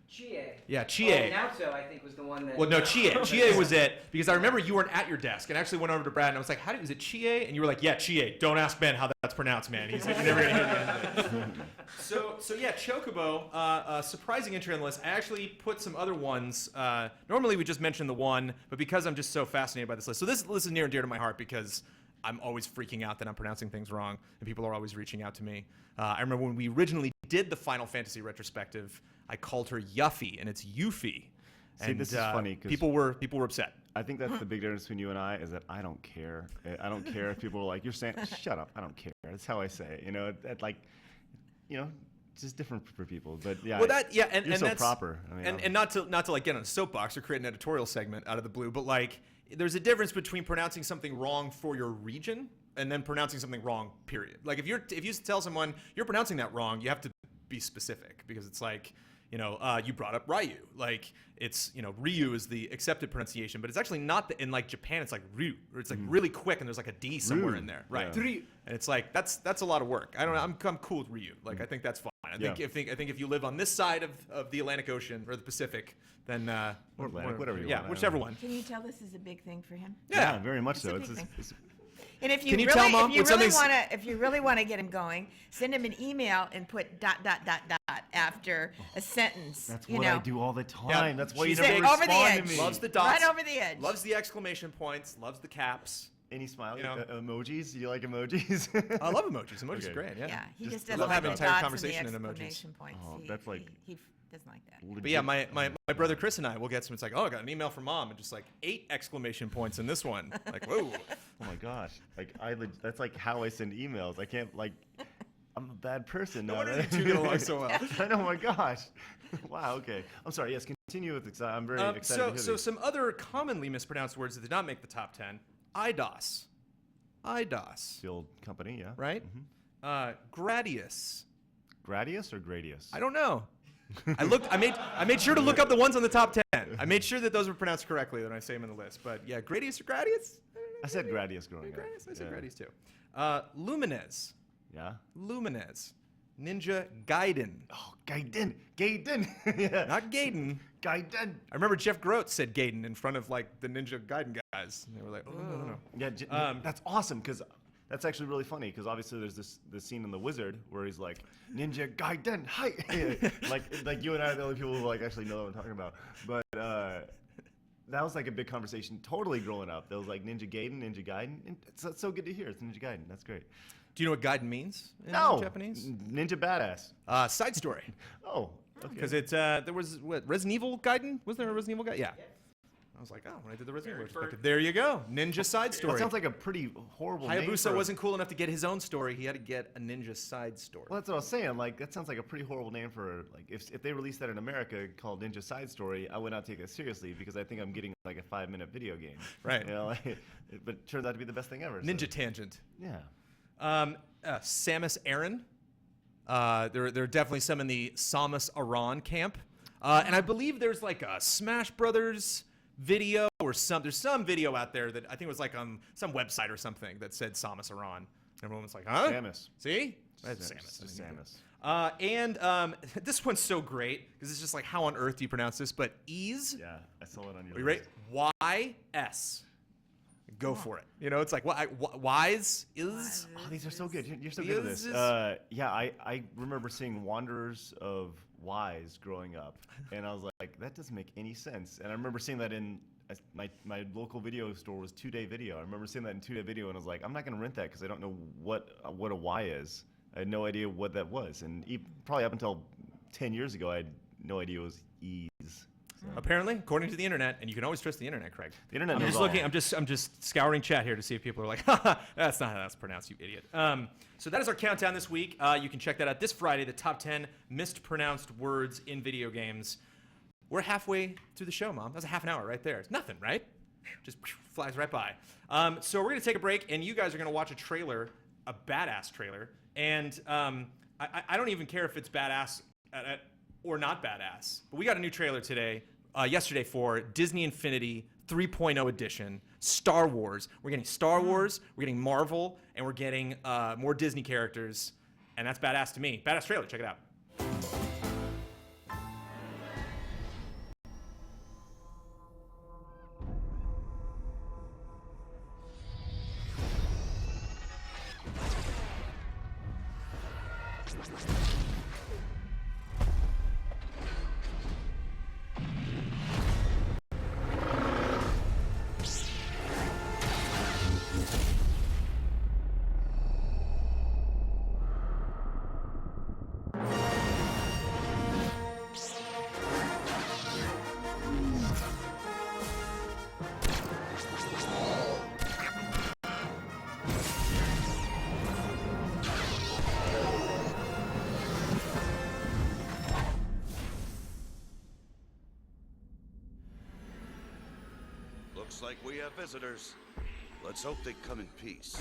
Chie. Yeah, Chie. Naoto, I think, was the one that... Well, no, Chie. Chie was it, because I remember you weren't at your desk, and I actually went over to Brad, and I was like, is it Chie? And you were like, yeah, Chie. Don't ask Ben how that's pronounced, man. He's never going to hear the end of it. So yeah, Chocobo, surprising entry on the list. I actually put some other ones. Normally we just mention the one, but because I'm just so fascinated by this list. So this list is near and dear to my heart because I'm always freaking out that I'm pronouncing things wrong, and people are always reaching out to me. I remember when we originally did the Final Fantasy retrospective, I called her Yuffie, and it's Yuffie. See, this is funny because people were upset. I think that's the big difference between you and I is that I don't care. I don't care if people are like, you're saying, shut up. I don't care. That's how I say it. It's just different for people. But yeah, well, and you're so that's proper. And not to get on a soapbox or create an editorial segment out of the blue, but there's a difference between pronouncing something wrong for your region and then pronouncing something wrong, period. Like if you tell someone you're pronouncing that wrong, you have to be specific, because it's like, you brought up Ryu. Like it's, Ryu is the accepted pronunciation, but it's actually not in Japan, it's like Ryu, or it's like really quick and there's like a D somewhere in there. Right. Yeah. And it's like, that's a lot of work. I don't know. I'm cool with Ryu. I think that's fine. I think if you live on this side of the Atlantic Ocean or the Pacific, then or Atlantic, whatever you want. Yeah, whichever one. Can you tell this is a big thing for him? Yeah, very much so. a It's big thing. it's And if you Can you really, tell Mom if you when really something's- want to, get him going, send him an email and put ... after a sentence. That's you what know. I do all the time. Yeah. That's why you She's never like, over the respond edge. to me. Loves the dots. Right over the edge. Loves the exclamation points. Loves the caps. Any smiley emojis? Do you like emojis? I love emojis. Emojis Okay. are great. Yeah. Yeah, he Just just doesn't love like having the entire dots conversation and in the emojis. exclamation points. Oh, He- that's like- he doesn't like that. But yeah, my brother Chris and I will get some. It's like, I got an email from Mom, and just 8 exclamation points in this one. Like, whoa. Oh my gosh! That's like how I send emails. I can't I'm a bad person No now. wonder right? you two get along so well. I know. Oh my gosh! Wow. Okay. I'm sorry. Yes. Continue with this. I'm very excited. to hear So these. some other commonly mispronounced words that did not make the top 10. IDOS. IDOS. The old company, yeah. Right? Gradius. Gradius or Gradius? I don't know. I made sure to look up the ones on the top 10. I made sure that those were pronounced correctly when I say them in the list. But yeah, Gradius or Gradius? I said Gradius growing up. Gradius. I said Yeah. Gradius too. Lumines. Yeah. Lumines. Ninja Gaiden. Oh, Gaiden. Gaiden. Yeah. Not Gaiden. Gaiden. I remember Jeff Groat said Gaiden in front of the Ninja Gaiden guys. And they were like, oh, no. Yeah. That's awesome because that's actually really funny because obviously there's this scene in The Wizard where he's like Ninja Gaiden. Hi. like you and I are the only people who actually know what I'm talking about. But that was a big conversation totally growing up. There was Ninja Gaiden. And it's so good to hear. It's Ninja Gaiden. That's great. Do you know what Gaiden means in No. Japanese? Ninja badass. Side story. Oh. Okay. Because there was Resident Evil Gaiden? Was there a Resident Evil Gaiden? Yeah. I was like, when I did the Resident Evil retrospective. There you go. Ninja side story. That sounds like a pretty horrible name. Hayabusa wasn't cool enough to get his own story. He had to get a ninja side story. Well, that's what I was saying. That sounds like a pretty horrible name for if they released that in America called Ninja Side Story, I would not take it seriously because I think I'm getting a 5-minute video game. Right. But it turns out to be the best thing ever. Ninja so. Tangent. Yeah. Samus Aran. There are definitely some in the Samus Aran camp. And I believe there's a Smash Brothers video or there's some video out there that I think was on some website or something that said Samus Aran. Everyone was like, huh? Samus. See? That's Samus. just Samus. And this one's so great because it's just how on earth do you pronounce this? But ease. Yeah, I saw it on your Are you list. ready? Y-S. Go for it. It's wise is. Oh, these are so good. You're so good at this. Yeah, I remember seeing Wanderers of Wise growing up, and I was like, that doesn't make any sense. And I remember seeing that in my local video store was 2 Day Video. I remember seeing that in 2 Day Video, and I was like, I'm not gonna rent that because I don't know what a Y is. I had no idea what that was, and probably up until 10 years ago, I had no idea it was ease. So. Apparently, according to the internet, and you can always trust the internet, Craig. The internet I'm knows just all. looking. I'm just scouring chat here to see if people are like, haha, that's not how that's pronounced, you idiot. So that is our countdown this week. You can check that out this Friday. The top 10 mispronounced words in video games. We're halfway through the show, Mom. That's a half an hour right there. It's nothing, right? just flies right by. So we're gonna take a break, and you guys are gonna watch a trailer, a badass trailer, and I don't even care if it's badass or not badass, but we got a new trailer yesterday for Disney Infinity 3.0 edition, Star Wars. We're getting Star Wars, we're getting Marvel, and we're getting more Disney characters, and that's badass to me. Badass trailer, check it out. Looks like we have visitors. Let's hope they come in peace.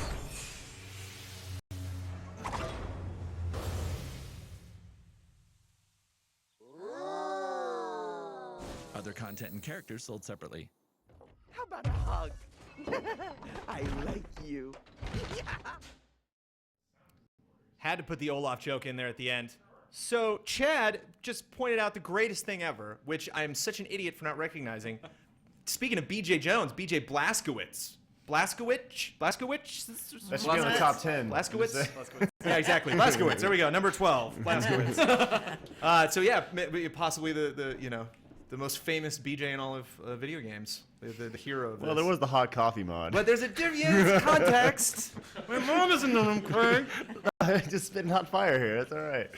Other content and characters sold separately. How about a hug? I like you. Had to put the Olaf joke in there at the end. So Chad just pointed out the greatest thing ever, which I am such an idiot for not recognizing. Speaking of BJ Jones, BJ Blazkowicz. Blazkowicz? That should be on the top 10. Blazkowicz? Yeah, exactly. Blazkowicz. There we go. Number 12. Blazkowicz. So yeah, possibly the most famous BJ in all of video games. The hero of this. Well, there was the hot coffee mod. But there's a different context. My mom isn't on him, Craig. Just spitting hot fire here. That's all right.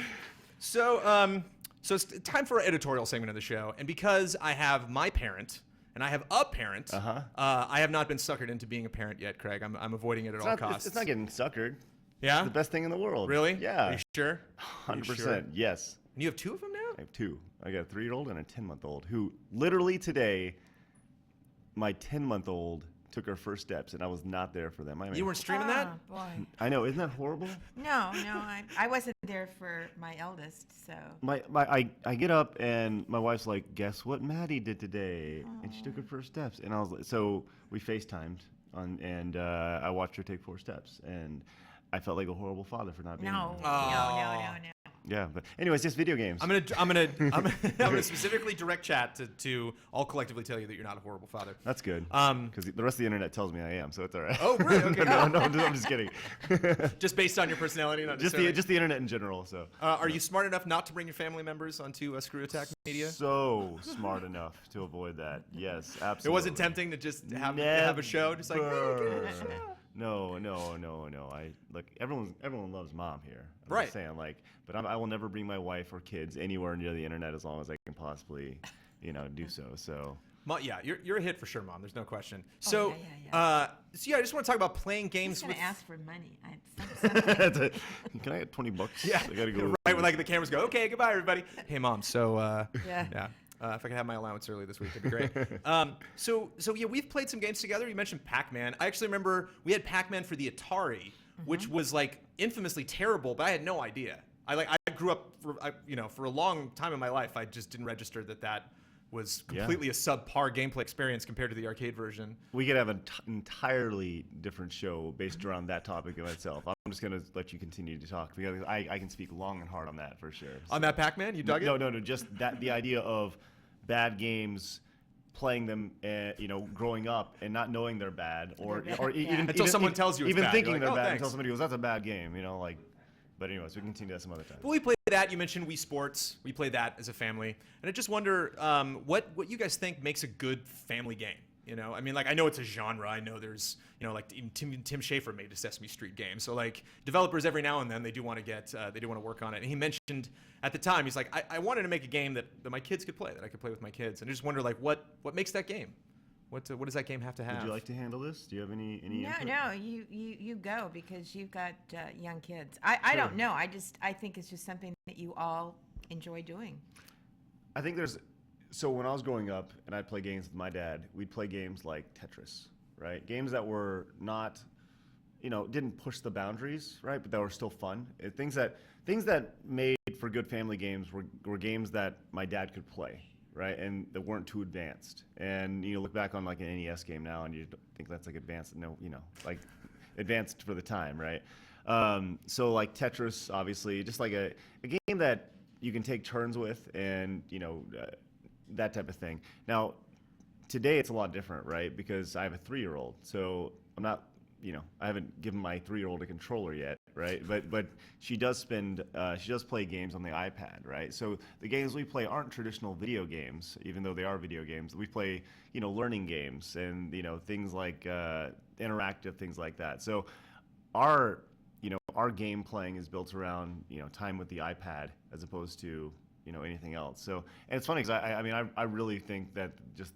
So it's time for our editorial segment of the show, and because I have my parent and I have a parent, I have not been suckered into being a parent yet, Craig. I'm avoiding it at all costs. It's not getting suckered. Yeah? It's the best thing in the world. Really? Yeah. Are you sure? 100%. Sure? Yes. And you have two of them now? I have two. I got a 3-year-old and a 10-month-old who literally today, my 10-month-old took her first steps, and I was not there for them. You weren't streaming that? Oh, boy. I know. Isn't that horrible? No, I wasn't there for my eldest, so. I get up, and my wife's like, guess what Maddie did today? And she took her first steps. And I was like, so we FaceTimed, and I watched her take 4 steps. And I felt like a horrible father for not being No, there. no. Yeah, but anyways, just video games. I'm gonna specifically direct chat to all collectively tell you that you're not a horrible father. That's good. Because the rest of the internet tells me I am, so it's all right. Oh, really? Okay. no, I'm just kidding. Just based on your personality, not just the internet in general. So. Are you smart enough not to bring your family members onto ScrewAttack Media? So smart enough to avoid that. Yes, absolutely. It wasn't tempting to just have a show, just like. No. Look, everyone loves mom here. I'm right. Just saying, but I will never bring my wife or kids anywhere near the internet as long as I can possibly, do so. So. Yeah, you're a hit for sure, Mom. There's no question. Oh, So, I just want to talk about playing games. He's gonna ask for money. Can I get $20? Yeah. I gotta go. Right when the cameras go. Okay, goodbye, everybody. Hey, Mom. So. Yeah. If I could have my allowance early this week, that'd be great. So yeah, we've played some games together. You mentioned Pac-Man. I actually remember we had Pac-Man for the Atari, which was infamously terrible, but I had no idea. I grew up for a long time in my life. I just didn't register that was completely a subpar gameplay experience compared to the arcade version. We could have an entirely different show based around that topic of itself. I'm just going to let you continue to talk because I can speak long and hard on that for sure. So. On that Pac-Man? You dug it? No, just the idea of bad games, playing them, growing up and not knowing they're bad, or even until someone tells you it's even bad. thinking like, they're bad thanks. until somebody goes, that's a bad game, But anyways, we can continue that some other time. But we played that. You mentioned Wii Sports. We played that as a family, and I just wonder what you guys think makes a good family game. I know it's a genre. I know there's, even Tim Schafer made a Sesame Street game. So developers every now and then they do want to work on it. And he mentioned at the time, he's like, I wanted to make a game that my kids could play, that I could play with my kids. And I just wonder what makes that game? What does that game have to have? Would you like to handle this? Do you have any input? No, you go because you've got young kids. I don't know. I think it's just something that you all enjoy doing. I think there's So when I was growing up and I'd play games with my dad, we'd play games like Tetris, right? Games that were not, didn't push the boundaries, right? But that were still fun. Things that made for good family games were games that my dad could play, right? And that weren't too advanced. And you look back on like an NES game now and you think that's like advanced. No, like advanced for the time, right? So like Tetris, obviously, just like a game that you can take turns with and, that type of thing. Now, today it's a lot different, right? Because I have a 3-year-old, so I'm not, I haven't given my 3-year-old a controller yet, right? But she does play games on the iPad, right? So the games we play aren't traditional video games, even though they are video games. We play, learning games and, things like interactive things like that. So our game playing is built around, time with the iPad as opposed to, anything else. So, and it's funny because I really think that just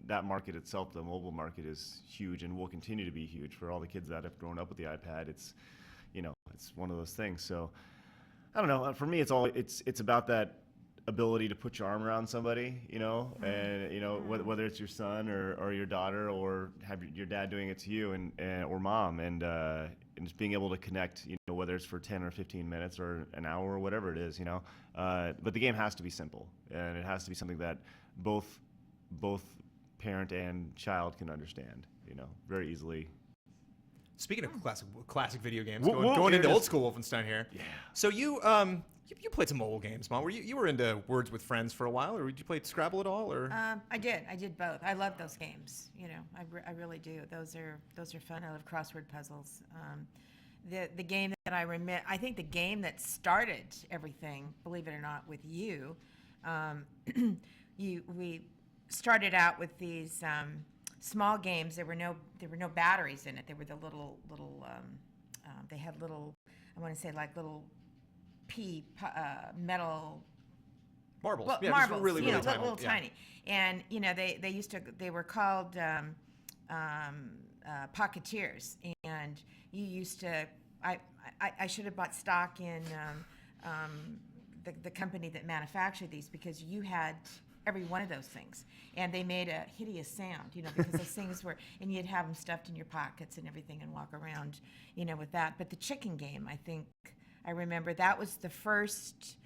that market itself, the mobile market, is huge and will continue to be huge for all the kids that have grown up with the iPad. It's, it's one of those things. So, I don't know. For me, it's about that ability to put your arm around somebody, and whether it's your son or your daughter or have your dad doing it to you and or mom, and just being able to connect, whether it's for 10 or 15 minutes or an hour or whatever it is, but the game has to be simple and it has to be something that both parent and child can understand, very easily. Speaking of classic video games, going into old school Wolfenstein here. Yeah. So you played some mobile games, Mom. You were into Words with Friends for a while, or did you play Scrabble at all? Or I did both. I love those games. I really do. Those are fun. I love crossword puzzles. The game that I think the game that started everything, believe it or not, with you, we started out with these small games. There were no batteries in it. They were the little they had little, I want to say like little metal marbles. Well, yeah, marbles, really tiny. little tiny. And they were called Pocketeers. And you used to. I should have bought stock in the company that manufactured these, because you had every one of those things, and they made a hideous sound, because those things were, and you'd have them stuffed in your pockets and everything and walk around, with that. But the chicken game, I think I remember that was the first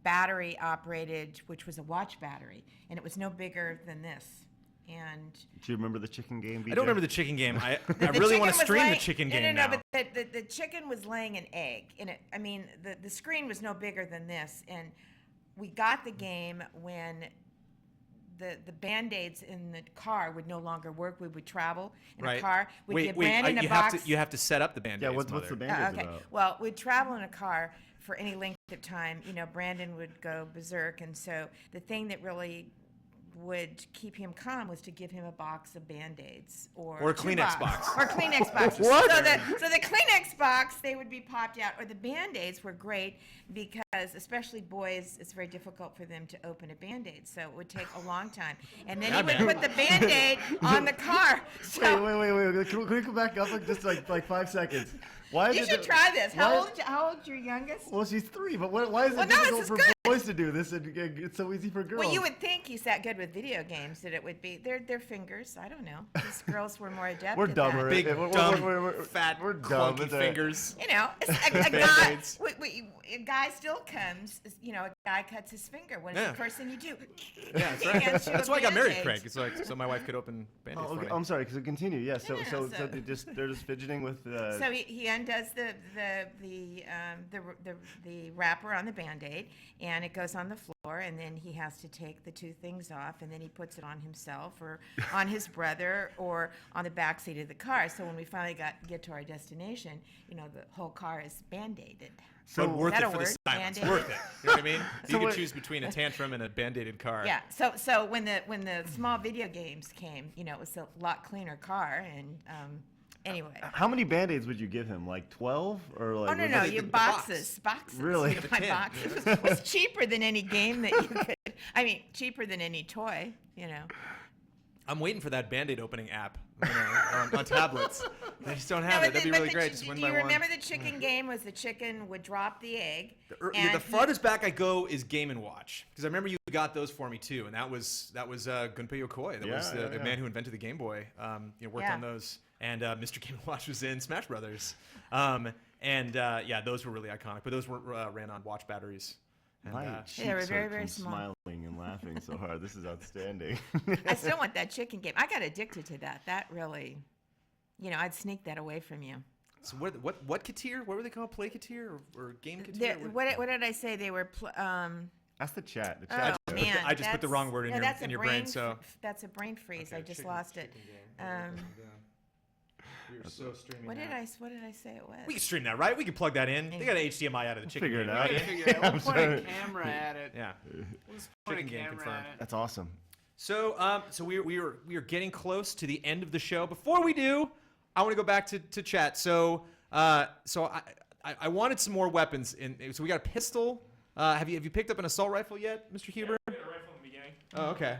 battery operated, which was a watch battery, and it was no bigger than this. And do you remember the chicken game, BJ? I don't remember the chicken game. I really want to stream the chicken game now. No, but the chicken was laying an egg, and the screen was no bigger than this, and we got the game when the Band-Aids in the car would no longer work. We would travel in a car. We'd get Brandon in a box. You have to set up the Band-Aids. Yeah, what's the Band-Aids about? Well, we'd travel in a car for any length of time. Brandon would go berserk, and so the thing that really would keep him calm was to give him a box of Band-Aids or a Kleenex box. Or Kleenex boxes. What? So the Kleenex box, they would be popped out, or the Band-Aids were great because, especially boys, it's very difficult for them to open a Band-Aid, so it would take a long time. And then he would put the Band-Aid on the car. So Wait. Can we go back up just like 5 seconds? Why is you should try this. How old's your youngest? Well, she's 3, but why is it difficult for boys to do this and it's so easy for girls? Well, you would think he's that good with video games that it would be their fingers. I don't know. These girls were more adept. We're at dumber. Big, that. dumb, fat, we're dumb. clunky fingers. A guy still comes. A guy cuts his finger. What is the first thing you do? Yeah, that's right. That's why I got married, Craig. It's like so my wife could open Band-Aids for me. I'm sorry. Because continue. Yeah. So they're just fidgeting with. So he undoes the wrapper on the Band-Aid, and it goes on the floor, and then he has to take the 2 things off, and then he puts it on himself or on his brother or on the back seat of the car. So when we finally get to our destination, the whole car is Band-Aided. So worth it for the silence. Band-Aid. Worth it. You know what I mean? You could choose between a tantrum and a Band-Aided car. Yeah. So when the small video games came, it was a lot cleaner car, and anyway. How many Band-Aids would you give him? Like 12 or like? Oh no, your boxes. Really? My box. It was cheaper than any game that you could. I mean, cheaper than any toy. I'm waiting for that Band-Aid opening app on tablets. They just don't have it. That'd be really great. Just win by one. Do you remember the chicken game? Was the chicken would drop the egg? The farthest back I go is Game & Watch, because I remember you got those for me too, and that was Gunpei Yokoi. That was the man who invented the Game Boy. Worked on those, and Mr. Game & Watch was in Smash Brothers. Those were really iconic. But those were ran on watch batteries. And, My they were cheeks very, are very small. smiling and laughing so hard. This is outstanding. I still want that chicken game. I got addicted to that. That really, I'd sneak that away from you. So what Katir? What were they called? Play Katir or Game Katir? What did I say? They were. That's the chat. The Oh chat. man, I just put the wrong word in your brain. So that's a brain freeze. I just lost it. We were so streaming. What did I say it was? We can stream that, right? We can plug that in. They got an HDMI out of the chicken Figure it game. out. Right? We'll point a camera at it. Yeah. We'll just point a Chicken game camera confirmed. at it. That's awesome. So we are getting close to the end of the show. Before we do, I want to go back to chat. So I wanted some more weapons. So we got a pistol. Have you picked up an assault rifle yet, Mr. Huber? We had a rifle in the beginning. Oh, okay.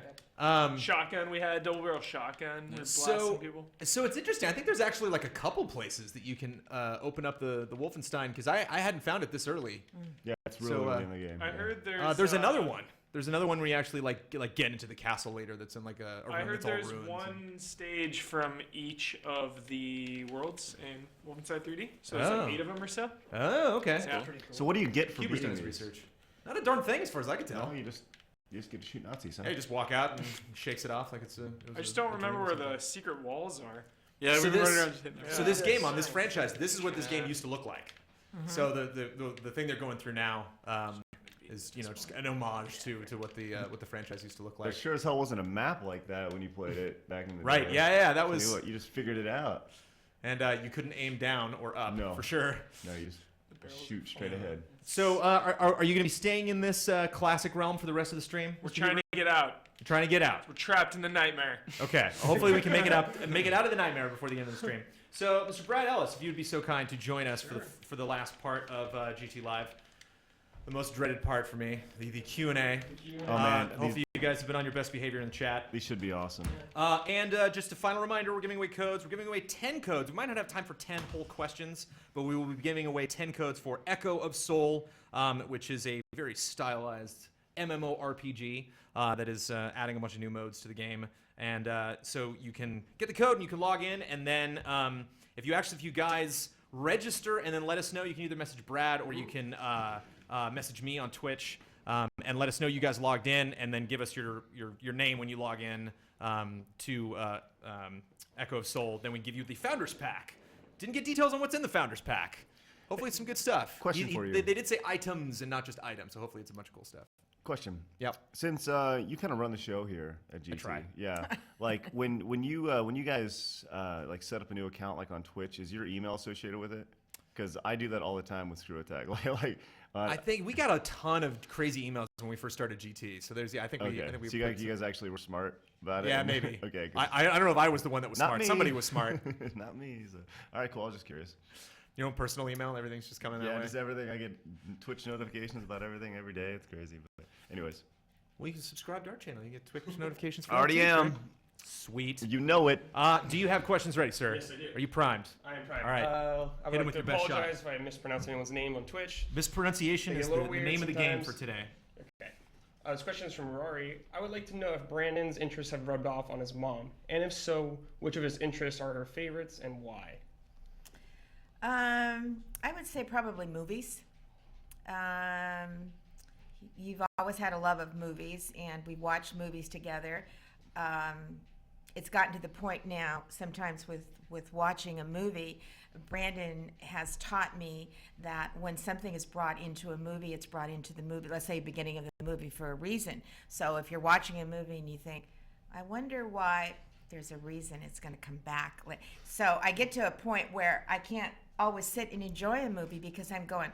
Shotgun. We had a double barrel shotgun. We're blasting people. So it's interesting. I think there's actually like a couple places that you can open up the Wolfenstein because I hadn't found it this early. Yeah, it's really early in the game. I heard there's another one. There's another one where you actually get into the castle later. That's in like a room I heard that's all there's ruins one stage from each of the worlds in Wolfenstein 3D. So there's like 8 of them or so. Oh, okay. Yeah. Cool. So what do you get for Huber's done beating his these? research. Not a darn thing as far as I can tell. No, you just get to shoot Nazis. Huh? Yeah, you just walk out and shakes it off like it's a. I just don't remember where the secret walls are. Yeah, So we were this- running around just hitting there. So this game on this franchise, this is what this game used to look like. So the thing they're going through now is just an homage to what the franchise used to look There like. sure as hell wasn't a map like that when you played it back in the Right? day. Yeah. That Tell was. you what, you just figured it out. And you couldn't aim down or up. No. For sure. No, you just shoot straight ahead. So are you going to be staying in this classic realm for the rest of the stream? We're trying to get out. You're trying to get out. We're trapped in the nightmare. Okay. Hopefully we can make it out of the nightmare before the end of the stream. So, Mr. Brad Ellis, if you'd be so kind to join us for the last part of GT Live, the most dreaded part for me, the Q&A. Oh man, Hopefully you guys have been on your best behavior in the chat. these should be awesome. And just a final reminder, we're giving away codes. We're giving away 10 codes. We might not have time for 10 whole questions, but we will be giving away 10 codes for Echo of Soul, which is a very stylized MMORPG that is adding a bunch of new modes to the game. And so you can get the code and you can log in. And then if you guys register and then let us know, you can either message Brad or you can message me on Twitch. And let us know you guys logged in, and then give us your name when you log in to Echo of Soul. Then we give you the Founders Pack. Didn't get details on what's in the Founders Pack. Hopefully it's some good stuff. Question for you. They did say items and not just items, so hopefully it's a bunch of cool stuff. Question. Yep. Since you kind of run the show here at GT, try. yeah. Like when you guys like set up a new account like on Twitch, is your email associated with it? Because I do that all the time with ScrewAttack. I think we got a ton of crazy emails when we first started GT. So there's I think we so you guys actually were smart about it. Yeah, maybe. Okay. I don't know if I was the one that was Not smart. me. Somebody was smart. Not me. So. All right, cool. I was just curious. Your own personal email, everything's just coming that Yeah, way. just everything. I get Twitch notifications about everything every day. It's crazy. But anyways. Well, you can subscribe to our channel. You get Twitch notifications. For Already that too. am. Sweet. You know it. Do you have questions ready, sir? Yes, I do. Are you primed? I am primed. All right. I Hit him would with like your to best shot. apologize if I mispronounced anyone's name on Twitch. Mispronunciation They get is a little the weird name of the game sometimes. for today. Okay. This question is from Rory. I would like to know if Brandon's interests have rubbed off on his mom, and if so, which of his interests are her favorites and why? I would say probably movies. You've always had a love of movies, and we watch movies together. It's gotten to the point now, sometimes with watching a movie, Brandon has taught me that when something is brought into a movie, it's brought into the movie, let's say beginning of the movie, for a reason. So if you're watching a movie and you think, I wonder why, there's a reason it's going to come back. So I get to a point where I can't always sit and enjoy a movie because I'm going,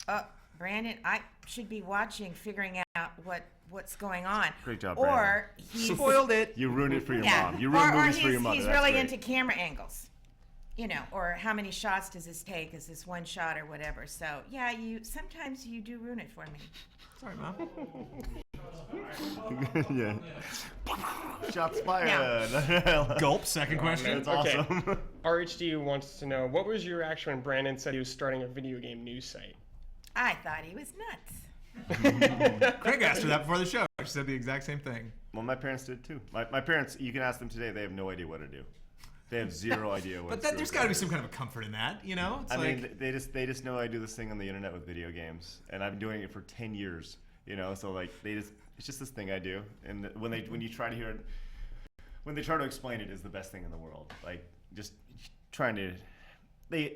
oh, Brandon, I should be watching, figuring out what's going on. Great job, Or Brandon. he's Spoiled it. You ruined it for your yeah. mom. You ruined or movies for your mother. he's That's really great. into camera angles, or how many shots does this take? Is this one shot or whatever? So yeah, sometimes you do ruin it for me. Sorry, Mom. Yeah. Shots fired. Gulp. Second question. That's Okay. awesome. RHD wants to know, what was your reaction when Brandon said he was starting a video game news site? I thought he was nuts. Craig asked her that before the show. She said the exact same thing. Well, my parents did too. My parents, you can ask them today, they have no idea what to do. They have zero idea what. But there's got to be some kind of a comfort in that, you know? It's I like, mean, they just know I do this thing on the internet with video games, and I've been doing it for 10 years. You know, so like it's just this thing I do, and when you try to hear it, when they try to explain it, is the best thing in the world. Like just trying to, they're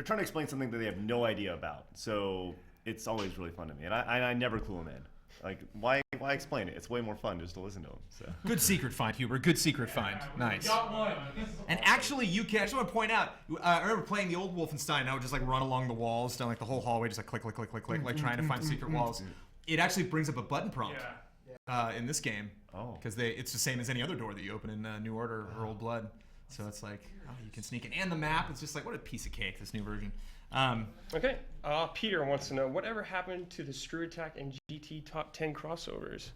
trying to explain something that they have no idea about. So it's always really fun to me, and I never clue them in. Like, why explain it? It's way more fun just to listen to them. So. Good secret find, Huber. Good secret find. Nice. And actually, I just want to point out, I remember playing the old Wolfenstein, and I would just like run along the walls down like the whole hallway, just like click, click, click, click, click, like trying to find secret walls. It actually brings up a button prompt in this game. Oh. Because it's the same as any other door that you open in New Order or Old Blood. So it's like, you can sneak in. And the map, it's just like, what a piece of cake, this new version. Okay. Peter wants to know, whatever happened to the ScrewAttack and GT top 10 crossovers?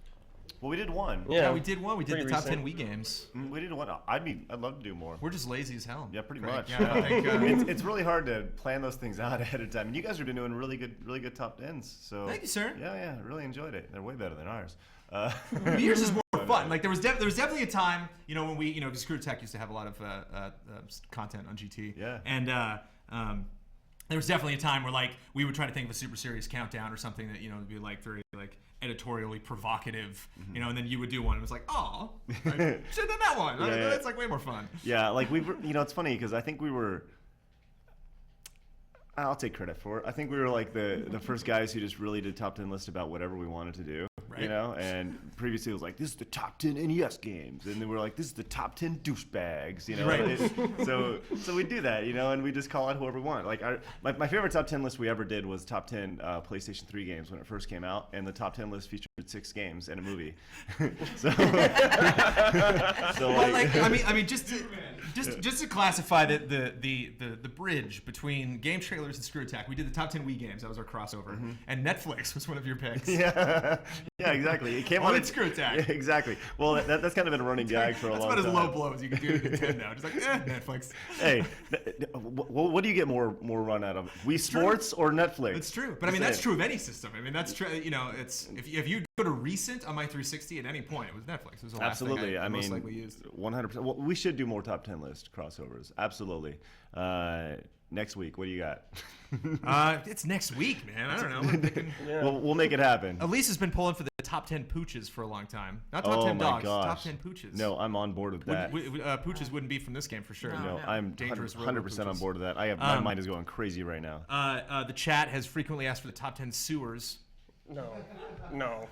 Well, we did one. Yeah, we did one. We did the Pretty top 10 recent. Wii games. We did one. I'd love to do more. We're just lazy as hell. Yeah, pretty Craig. much. Yeah, I think, it's really hard to plan those things out ahead of time. And you guys have been doing really good top 10s. So Thank you, sir. Yeah, really enjoyed it. They're way better than ours. Yours is more fun. Like there was definitely a time, you know, when we, you know, because ScrewAttack used to have a lot of content on GT. Yeah. And there was definitely a time where like we would try to think of a super serious countdown or something that, you know, would be like very like editorially provocative, you know, and then you would do one and it was like, oh, should have done that one. Yeah. It's like way more fun. Yeah, like we were, you know, it's funny because I think we were, I'll take credit for it. I think we were like the first guys who just really did top 10 list about whatever we wanted to do. Right. You know, and previously it was like, this is the top 10 NES games, and then we were like, this is the top 10 douchebags, you know. Right. So we do that, you know, and we just call out whoever we want. Like my favorite top 10 list we ever did was top 10 PlayStation 3 games when it first came out, and the top 10 list featured 6 games and a movie. so Well, like I mean, just to classify the bridge between game trailers and ScrewAttack, we did the top 10 Wii games. That was our crossover, and Netflix was one of your picks. Yeah, exactly. It came on on ScrewAttack. Yeah, exactly. Well, that's kind of been a running gag for a long time. That's about as low blow as you can do to Nintendo. Just like, Netflix. Hey, what do you get more run out of? Wii Sports or Netflix? It's true, but I mean that's true of any system. I mean that's true. You know, it's if you go to recent on my 360 at any point, it was Netflix. It was the last Absolutely. thing I mean, most likely used. 100%. Well, we should do more top 10 list crossovers. Absolutely. Next week, what do you got? It's next week, man. I don't know. We're thinking, We'll make it happen. Elise has been pulling for the top 10 pooches for a long time. Not top Oh 10 my dogs, gosh. top 10 pooches. No, I'm on board with that. Pooches wouldn't be from this game for sure. No, I'm Dangerous 100% on pooches. board with that. My mind is going crazy right now. The chat has frequently asked for the top 10 sewers. No.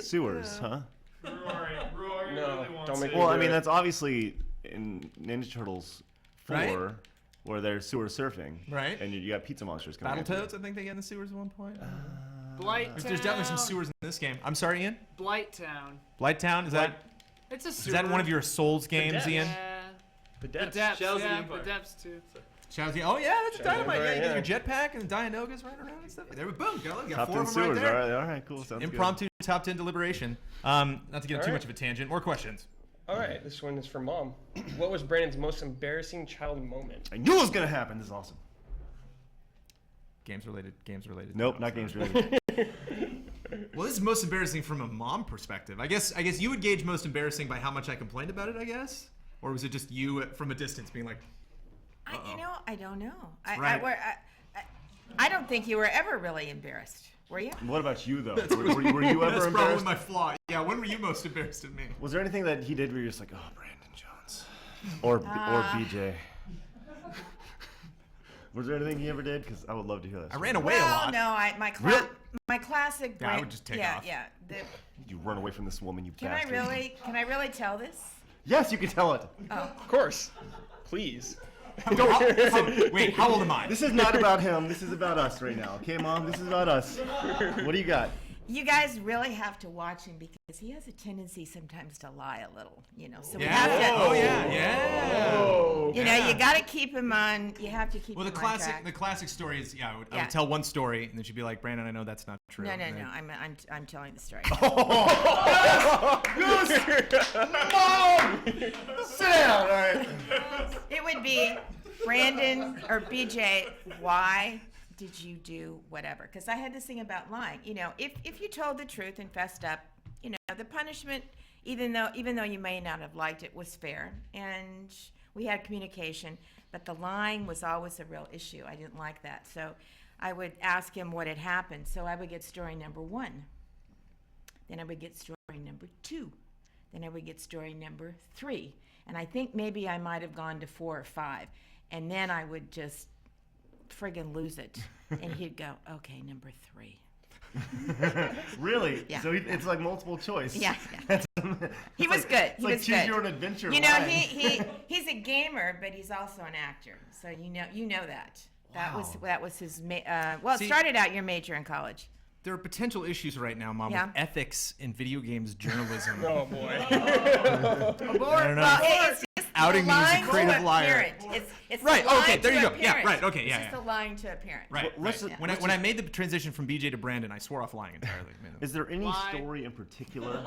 Sewers, huh? Rory No, really wants don't make it. me Well, I do mean, it. that's obviously in Ninja Turtles 4, Right. where they're sewer surfing. Right. And you got pizza monsters coming at you. Battletoads, I think they get in the sewers at one point. Blight Town. There's definitely some sewers in this game. I'm sorry, Ian? Blight Town. Blight Town, is that It's a is sewer. that one of your Souls games, depths. Ian? Yeah. The The depths. depths. Shells of the Yeah, Empire. the depths too. Oh yeah, that's Shells Dynamite. of the Yeah, you Empire, get your jetpack and the Dianogas right around and stuff. There we boom. Got Top 4 10 of them sewers. right there. All right, cool. Sounds Impromptu top 10 deliberation. Not to get All too right. much of a tangent. More questions. All right, this one is for Mom. What was Brandon's most embarrassing child moment? good. I knew it was going to happen. This is awesome. Games related. Nope, not games related. Well, this is most embarrassing from a mom perspective. I guess you would gauge most embarrassing by how much I complained about it, I guess? Or was it just you from a distance being like, You know, I don't know. Right. I don't think you were ever really embarrassed, were you? What about you, though? Were you ever that's probably embarrassed? my flaw. Yeah, when were you most embarrassed of me? Was there anything that he did where you're just like, oh, Brandon Jones? Or BJ? Was there anything he ever did? Because I would love to hear that. I ran away a lot. No, my classic. Yeah, I would just take off. Yeah. You run away from this woman, you Can bastard. I really tell this? Yes, you can tell it. Of course. Please. Wait, how old am I? This is not about him. This is about us right now. Okay, Mom? This is about us. What do you got? You guys really have to watch him because he has a tendency sometimes to lie a little, you know. So we Yeah. have to. Oh yeah. You know, you got to keep him on. You have to keep Well, him the on track. classic story is I would Yeah. tell one story and then she'd be like, Brandon, I know that's not true. No. And then- I'm telling the story. Mom! Sit down, all right. It would be Brandon or BJ. Why did you do whatever? Because I had this thing about lying. You know, if you told the truth and fessed up, you know, the punishment, even though you may not have liked it, was fair, and we had communication. But the lying was always a real issue. I didn't like that. So I would ask him what had happened. So I would get story number 1. Then I would get story number 2. Then I would get story number 3. And I think maybe I might have gone to 4 or 5. And then I would just friggin' lose it. And he'd go, okay, number 3. Really? Yeah. So it's like multiple choice. Yeah. He was good. It's like choose your own adventure. You know, he's a gamer, but he's also an actor. So you know that. Wow. That was his it See, started out your major in college. There are potential issues right now, Mom, Yeah. with ethics in video games journalism. Oh boy. I don't know. Well, it's just Outing me as a lying to creative liar. parent. It's Right, the lying okay, there to you a go. Yeah, parent. right, okay, yeah, It's just yeah. the lying to a parent. Right. Well, let's- When I made the transition from BJ to Brandon, I swore off lying entirely. Is there any Why? story in particular,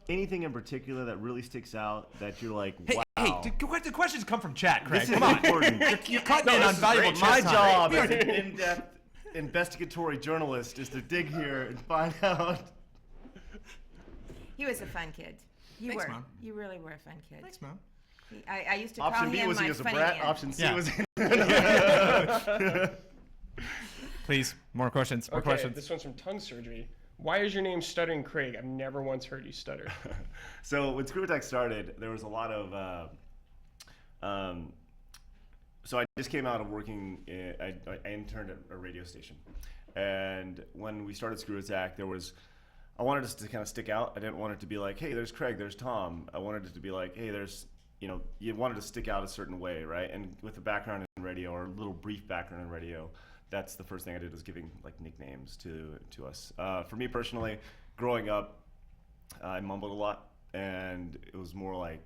anything in particular that really sticks out that you're like, Hey, wow? hey, the questions come from chat, Craig. This is Come on. important. You're cutting in on valuable My chess time. job We as are- an in-depth investigatory journalist is to dig here and find out. He was a fun kid. You Thanks, were. Mom. You really were a fun kid. Thanks, Mom. I used to call Option B him was my he was a funny brat. man. Option C Yeah. was. Please, more questions. More Okay, questions. this one's from Tongue Surgery. Why is your name Stuttering Craig? I've never once heard you stutter. So when ScrewAttack started, there was a lot of. So I just came out of working. I interned at a radio station, and when we started ScrewAttack, I wanted us to kind of stick out. I didn't want it to be like, hey, there's Craig, there's Tom. I wanted it to be like, hey, there's, you wanted to stick out a certain way, right? And with a background in radio, or a little brief background in radio, that's the first thing I did, was giving like nicknames to us. For me personally, growing up, I mumbled a lot, and it was more like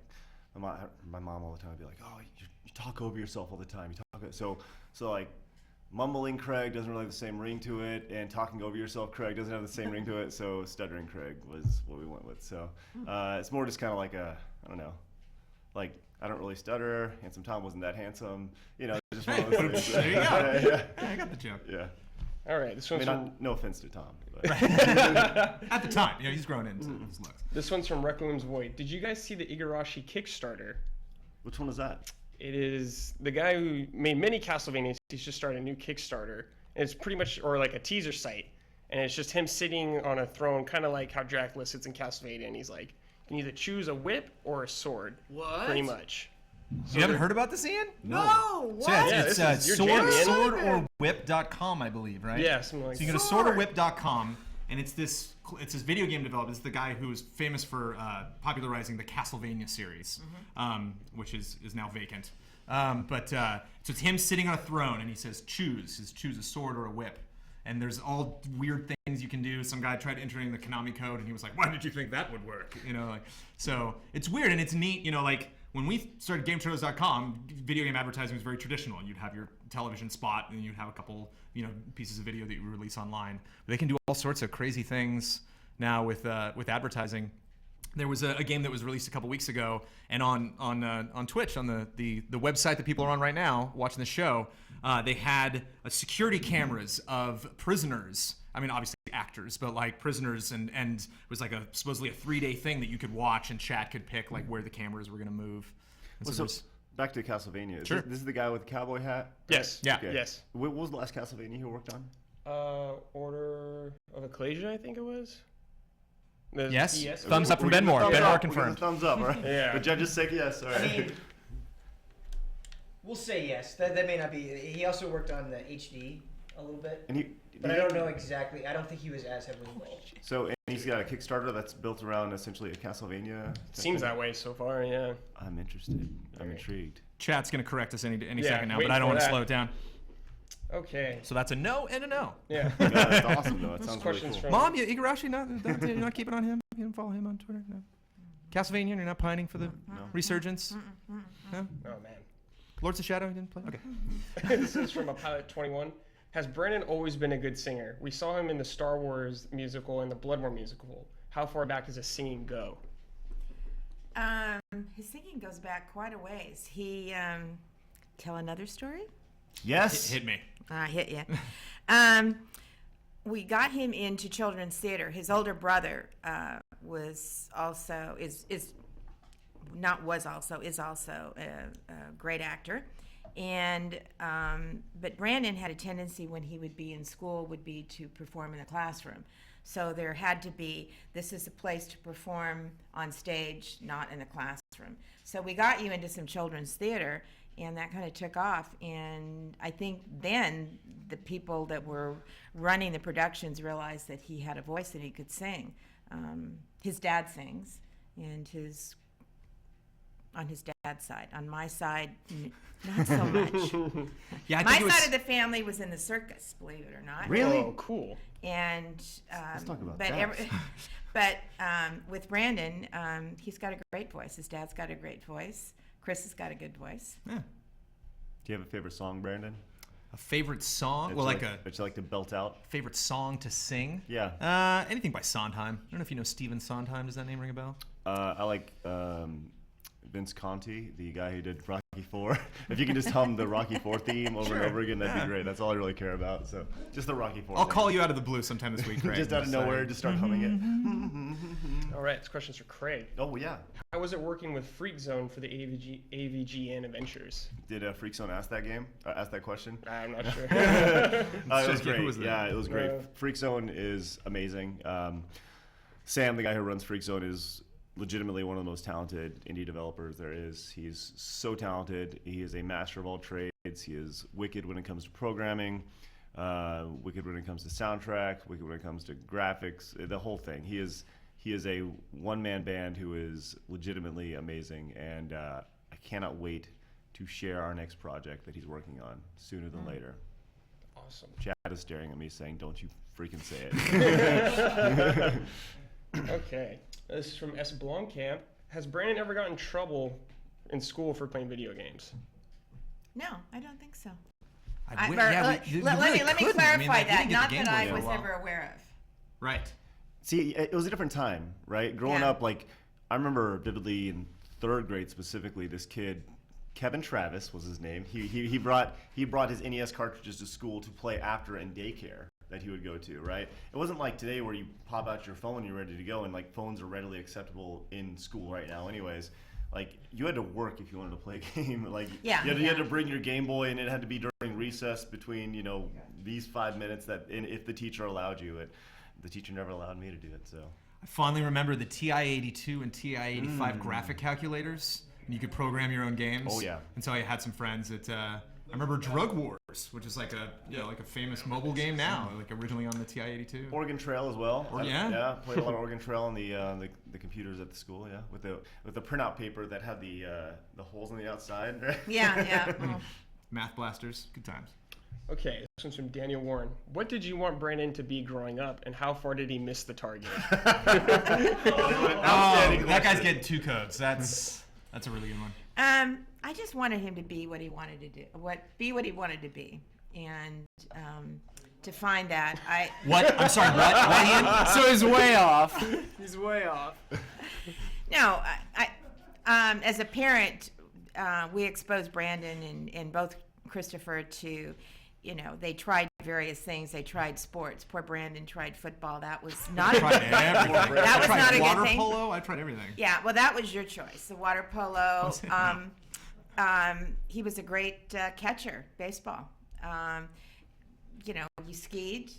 my mom all the time would be like, oh, you talk over yourself all the time. So like mumbling Craig doesn't really have the same ring to it, and talking over yourself Craig doesn't have the same ring to it. So Stuttering Craig was what we went with. So it's more just kind of like I don't know, like I don't really stutter. Handsome Tom wasn't that handsome, just one of those things. There you go. Yeah. I got the joke. Yeah. All right, this I one's mean, no offense to Tom. But. At the time, he's grown into his looks. This one's from Requiem's Void. Did you guys see the Igarashi Kickstarter? Which one is that? It is the guy who made many Castlevanias. He's just started a new Kickstarter. And it's pretty much, or like a teaser site. And it's just him sitting on a throne, kind of like how Dracula sits in Castlevania. And he's like, you can either choose a whip or a sword. What? Pretty much. You haven't heard about this, Ian? No. What? So yeah, Yeah, it's this is your jam, man. swordorwhip.com, I believe, right? Yeah, something like So you can go to swordorwhip.com, and it's this video game developer. It's the guy who is famous for popularizing the Castlevania series, which is now vacant. So it's him sitting on a throne, and he says, choose a sword or a whip. And there's all weird things you can do. Some guy tried entering the Konami code, and he was like, why did you think that would work? So it's weird, and it's neat, like, when we started GameTurtles.com, video game advertising was very traditional. You'd have your television spot, and you'd have a couple, pieces of video that you release online. But they can do all sorts of crazy things now with advertising. There was a game that was released a couple weeks ago, and on Twitch, on the website that people are on right now watching the show, they had security cameras of prisoners. I mean, obviously actors, but like prisoners, and it was like supposedly a 3-day thing that you could watch, and chat could pick like where the cameras were going to move. And So back to Castlevania. Sure. This is the guy with the cowboy hat? Yes. Yeah. Okay. Yes. What was the last Castlevania you worked on? Order of Ecclesia, I think it was. The Yes. DS. Thumbs up from We're Ben giving Moore. the thumbs Ben up. Moore We're giving confirmed. the thumbs up, right? Yeah. The judges say yes. All right. I mean, we'll say yes. That may not be. He also worked on the HD a little bit, but I don't know exactly. I don't think he was as heavily involved. So, and he's got a Kickstarter that's built around essentially a Castlevania. Seems that way so far, yeah. I'm interested. I'm intrigued. Chat's going to correct us any Yeah, second now, wait but I don't for want to that. slow it down. Okay. So that's a no and a no. Yeah. Yeah, that's awesome though. It This sounds really question's cool. from Mom, Igarashi, you're not keeping on him? You didn't follow him on Twitter? No. Castlevania, you're not pining for the resurgence? No? Oh man. Lords of Shadow, you didn't play? Okay. This is from a Pilot 21. Has Brennan always been a good singer? We saw him in the Star Wars musical and the Bloodborne musical. How far back does his singing go? His singing goes back quite a ways. He tell another story. Yes. Hit me. I hit you. We got him into children's theater. His older brother is also a great actor, and but Brandon had a tendency when he would be in school would be to perform in the classroom. So there had to be, this is a place to perform on stage, not in the classroom. So we got you into some children's theater, and that kind of took off. And I think then the people that were running the productions realized that he had a voice and he could sing. His dad sings, and on his dad's side. On my side, not so much. Yeah, my side of the family was in the circus, believe it or not. Really? Oh, cool. And Let's talk about but that. With Brandon, he's got a great voice. His dad's got a great voice. Chris has got a good voice. Yeah. Do you have a favorite song, Brandon? A favorite song? That Well, you that you like to belt out? favorite song to sing? Yeah. Anything by Sondheim. I don't know if you know Stephen Sondheim. Does that name ring a bell? I like Vince Conti, the guy who did Rocky IV. If you can just hum the Rocky IV theme over and over again, that'd be great. That's all I really care about. So just the Rocky IV. I'll call you out of the blue sometime this week, Craig. Just out of nowhere, just start humming it. All right, this question's for Craig. Oh, yeah. How was it working with Freak Zone for the AVGN adventures? Did Freak Zone ask that question? I'm not sure. It was great. Was yeah, it was great. Freak Zone is amazing. Sam, the guy who runs Freak Zone, is legitimately one of the most talented indie developers there is. He's so talented. He is a master of all trades. He is wicked when it comes to programming, wicked when it comes to soundtrack, wicked when it comes to graphics, the whole thing. He is a one-man band who is legitimately amazing, and I cannot wait to share our next project that he's working on sooner than later. Awesome. Chad is staring at me saying, "Don't you freaking say it." Okay. This is from S. Blomkamp. Has Brandon ever gotten in trouble in school for playing video games? No, I don't think so. Let me clarify that. Not that I was ever aware of. Right. See, it was a different time, right? Growing up, like, I remember vividly in third grade specifically, this kid, Kevin Travis was his name. He brought his NES cartridges to school to play after in daycare that he would go to, right? It wasn't like today where you pop out your phone and you're ready to go, and like phones are readily acceptable in school right now anyways. Like, you had to work if you wanted to play a game. Like, you had to bring your Game Boy, and it had to be during recess between, these 5 minutes if the teacher allowed you it. The teacher never allowed me to do it, so. I fondly remember the TI-82 and TI-85 graphic calculators. And you could program your own games. Oh, yeah. And so I had some friends that I remember Drug Wars, which is like a famous mobile game now, like originally on the TI-82. Oregon Trail as well. Yeah, played a lot of Oregon Trail on the computers at the school. Yeah, with the printout paper that had the holes on the outside. Right? Yeah. Math blasters, good times. Okay, this one's from Daniel Warren. What did you want Brandon to be growing up, and how far did he miss the target? That guy's getting 2 codes. That's a really good one. I just wanted him to be what he wanted to do, what he wanted to be, and to find that What? I'm sorry. What? Ian? So he's way off. He's way off. No, as a parent, we exposed Brandon and both Christopher to, they tried various things. They tried sports. Poor Brandon tried football. That was not. That was not a good thing. Water polo. I tried everything. Yeah, well, that was your choice. The water polo. He was a great catcher, baseball. You skied,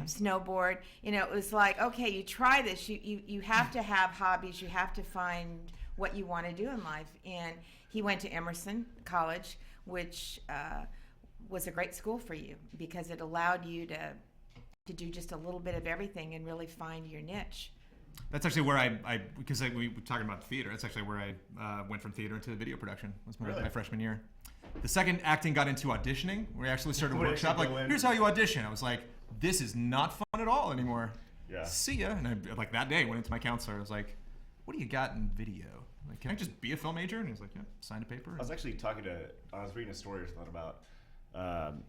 snowboard. It was like, okay, you try this. You have to have hobbies. You have to find what you want to do in life. And he went to Emerson College, which was a great school for you because it allowed you to do just a little bit of everything and really find your niche. That's actually where because we were talking about theater, that's actually where I went from theater into video production. That was my freshman year. The second acting got into auditioning, we actually started a workshop. Like, here's how you audition. I was like, this is not fun at all anymore. Yeah. See ya. And I, that day, went into my counselor. I was like, what do you got in video? Like, can I just be a film major? And he was like, yeah, sign a paper. I was actually I was reading a story or something about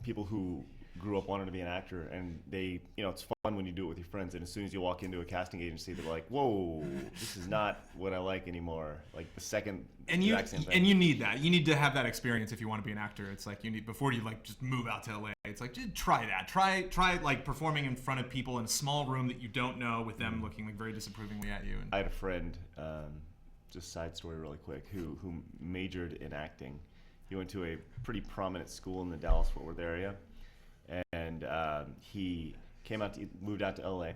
people who grew up wanting to be an actor, and they, it's fun fun when you do it with your friends, and as soon as you walk into a casting agency, they're like, "Whoa, this is not what I like anymore." Like the second exact same thing. And you need that. You need to have that experience if you want to be an actor. It's like you need, before you like just move out to LA. It's like, just try that. Try like performing in front of people in a small room that you don't know, with them looking like very disapprovingly at you. I had a friend, just side story really quick, who majored in acting. He went to a pretty prominent school in the Dallas-Fort Worth area, and he moved out to LA,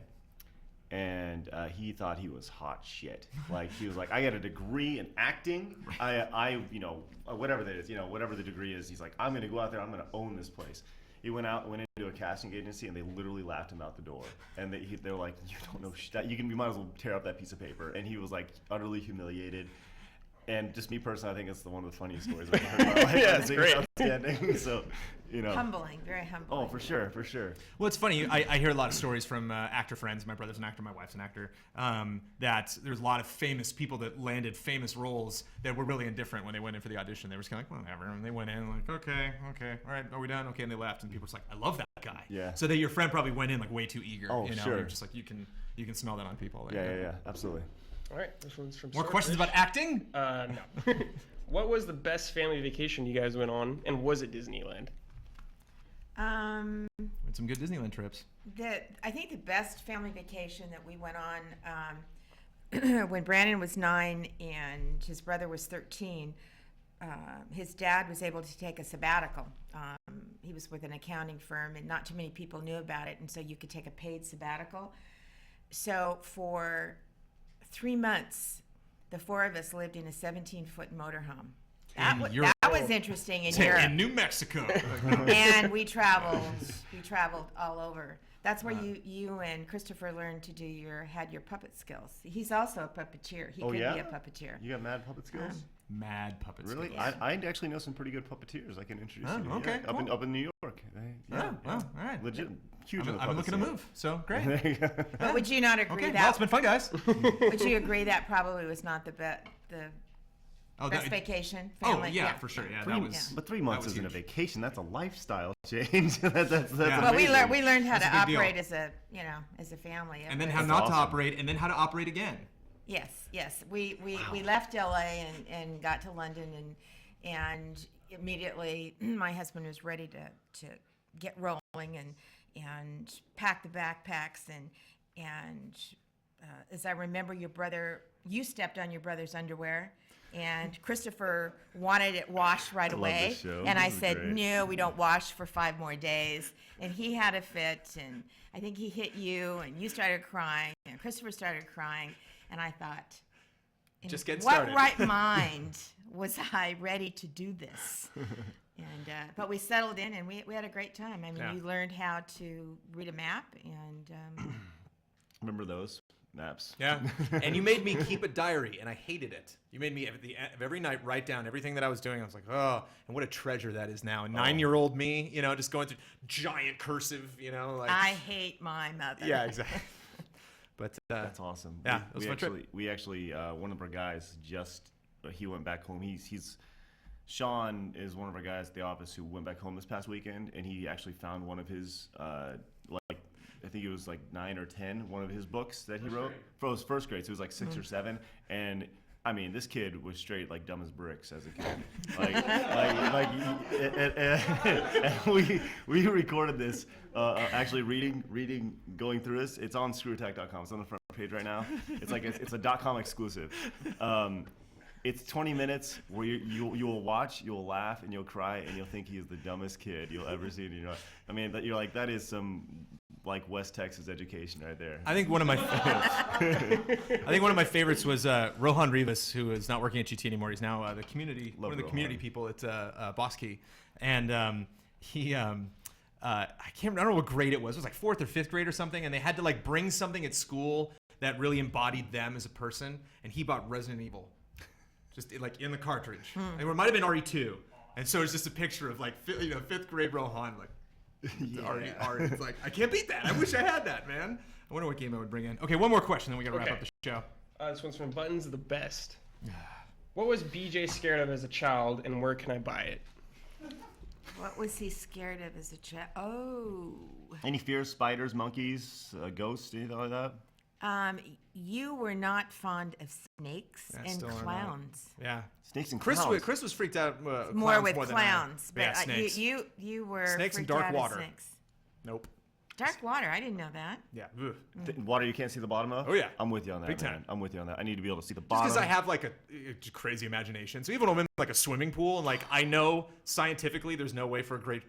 and he thought he was hot shit. Like, he was like, I got a degree in acting. I whatever that is, whatever the degree is. He's like, I'm gonna go out there. I'm gonna own this place. He went into a casting agency, and they literally laughed him out the door. And they're like, you don't know shit. You might as well tear up that piece of paper. And he was like utterly humiliated. And just me personally, I think it's one of the funniest stories I've ever heard in my life. Yeah, it's great. Outstanding. So, Humbling, very humbling. Oh, for sure. Well, it's funny. I hear a lot of stories from actor friends. My brother's an actor, my wife's an actor. That there's a lot of famous people that landed famous roles that were really indifferent when they went in for the audition. They were just kind of like, whatever. And they went in like, okay, all right, are we done? Okay, and they left. And people were just like, I love that guy. Yeah. So that your friend probably went in like way too eager. Oh, sure. You're just like, you can smell that on people. Like, Yeah, absolutely. All right, this one's from More questions about acting? No. What was the best family vacation you guys went on, and was it Disneyland? With some good Disneyland trips. I think the best family vacation that we went on when Brandon was 9 and his brother was 13, his dad was able to take a sabbatical. He was with an accounting firm, and not too many people knew about it, and so you could take a paid sabbatical. So for 3 months, the 4 of us lived in a 17-foot motorhome. That was interesting in Europe. In New Mexico. And we traveled all over. That's where you and Christopher learned to had your puppet skills. He's also a puppeteer. He could be a puppeteer. You got mad puppet skills? Mad puppet skills. Really? Yeah. I actually know some pretty good puppeteers I can introduce you to. Okay, yeah. cool. Up in New York. All right. Legit. Huge. I've been looking to move, so great. There you go. But would you not agree Okay, that? well, it's been fun, guys. Would you agree that probably was not the best vacation? Family? Yeah, for sure. Yeah, that was. But 3 months was isn't a huge. vacation. That's a lifestyle change. that's Well, we amazing. learned how That's to a big deal. operate as a family. And then It how was- not awesome. to operate, and then how to operate again. Yes. We left LA and got to London, and immediately my husband was ready to get rolling and pack the backpacks and as I remember, you stepped on your brother's underwear, and Christopher wanted it washed right away. this show. And I This is said, great. no, we don't wash for 5 more days. And he had a fit, and I think he hit you, and you started crying, and Christopher started crying, and I thought, in Just get what started. right mind was I ready to do this? And but we settled in, and we had a great time. I mean, Yeah. you learned how to read a map, and Remember those maps? Yeah. And you made me keep a diary, and I hated it. You made me at the end of every night write down everything that I was doing. I was like, oh, and what a treasure that is now. And 9-year-old me, just going through giant cursive, like. I hate my mother. Yeah, exactly. But That's awesome. Yeah, it was a fun trip. We actually one of our guys he went back home. Sean is one of our guys at the office who went back home this past weekend, and he actually found one of his I think it was like 9 or 10, one of his books that he wrote for his first grade. So it was like 6 or 7, and I mean, this kid was straight like dumb as bricks as a kid. And we recorded this actually reading going through this. It's on ScrewAttack.com. It's on the front page right now. It's a .com exclusive. It's 20 minutes where you'll watch, you'll laugh, and you'll cry, and you'll think he is the dumbest kid you'll ever see. I mean, you're like, that is some like West Texas education right there. I think one of my favorites was Rohan Rivas, who is not working at GT anymore. He's now one of the community people at Bosque, and he I don't know what grade it was. It was like 4th or 5th grade or something, and they had to like bring something at school that really embodied them as a person, and he bought Resident Evil. Just like in the cartridge. And it might have been RE2. And so it's just a picture of like 5th grade Rohan, like RE. It's like, I can't beat that. I wish I had that, man. I wonder what game I would bring in. Okay, one more question, then we gotta wrap up the show. This one's from Buttons the Best. What was BJ scared of as a child, and where can I buy it? What was he scared of as a child? Oh. Any fears? Spiders, monkeys, ghosts, anything like that? You were not fond of snakes Yeah, and still are not. clowns. Yeah. Snakes and Chris clowns. Chris was freaked out More with than I. clowns, Yeah, but snakes. you were Snakes and freaked dark out water. of snakes. Nope. Dark water, I didn't know that. Yeah. Ugh. Water you can't see the bottom of? Oh, yeah. I'm with you on that, Big man. time. I'm with you on that. I need to be able to see the Just bottom. because I have like a crazy imagination. So even when I'm in like a swimming pool and like I know scientifically there's no way for a great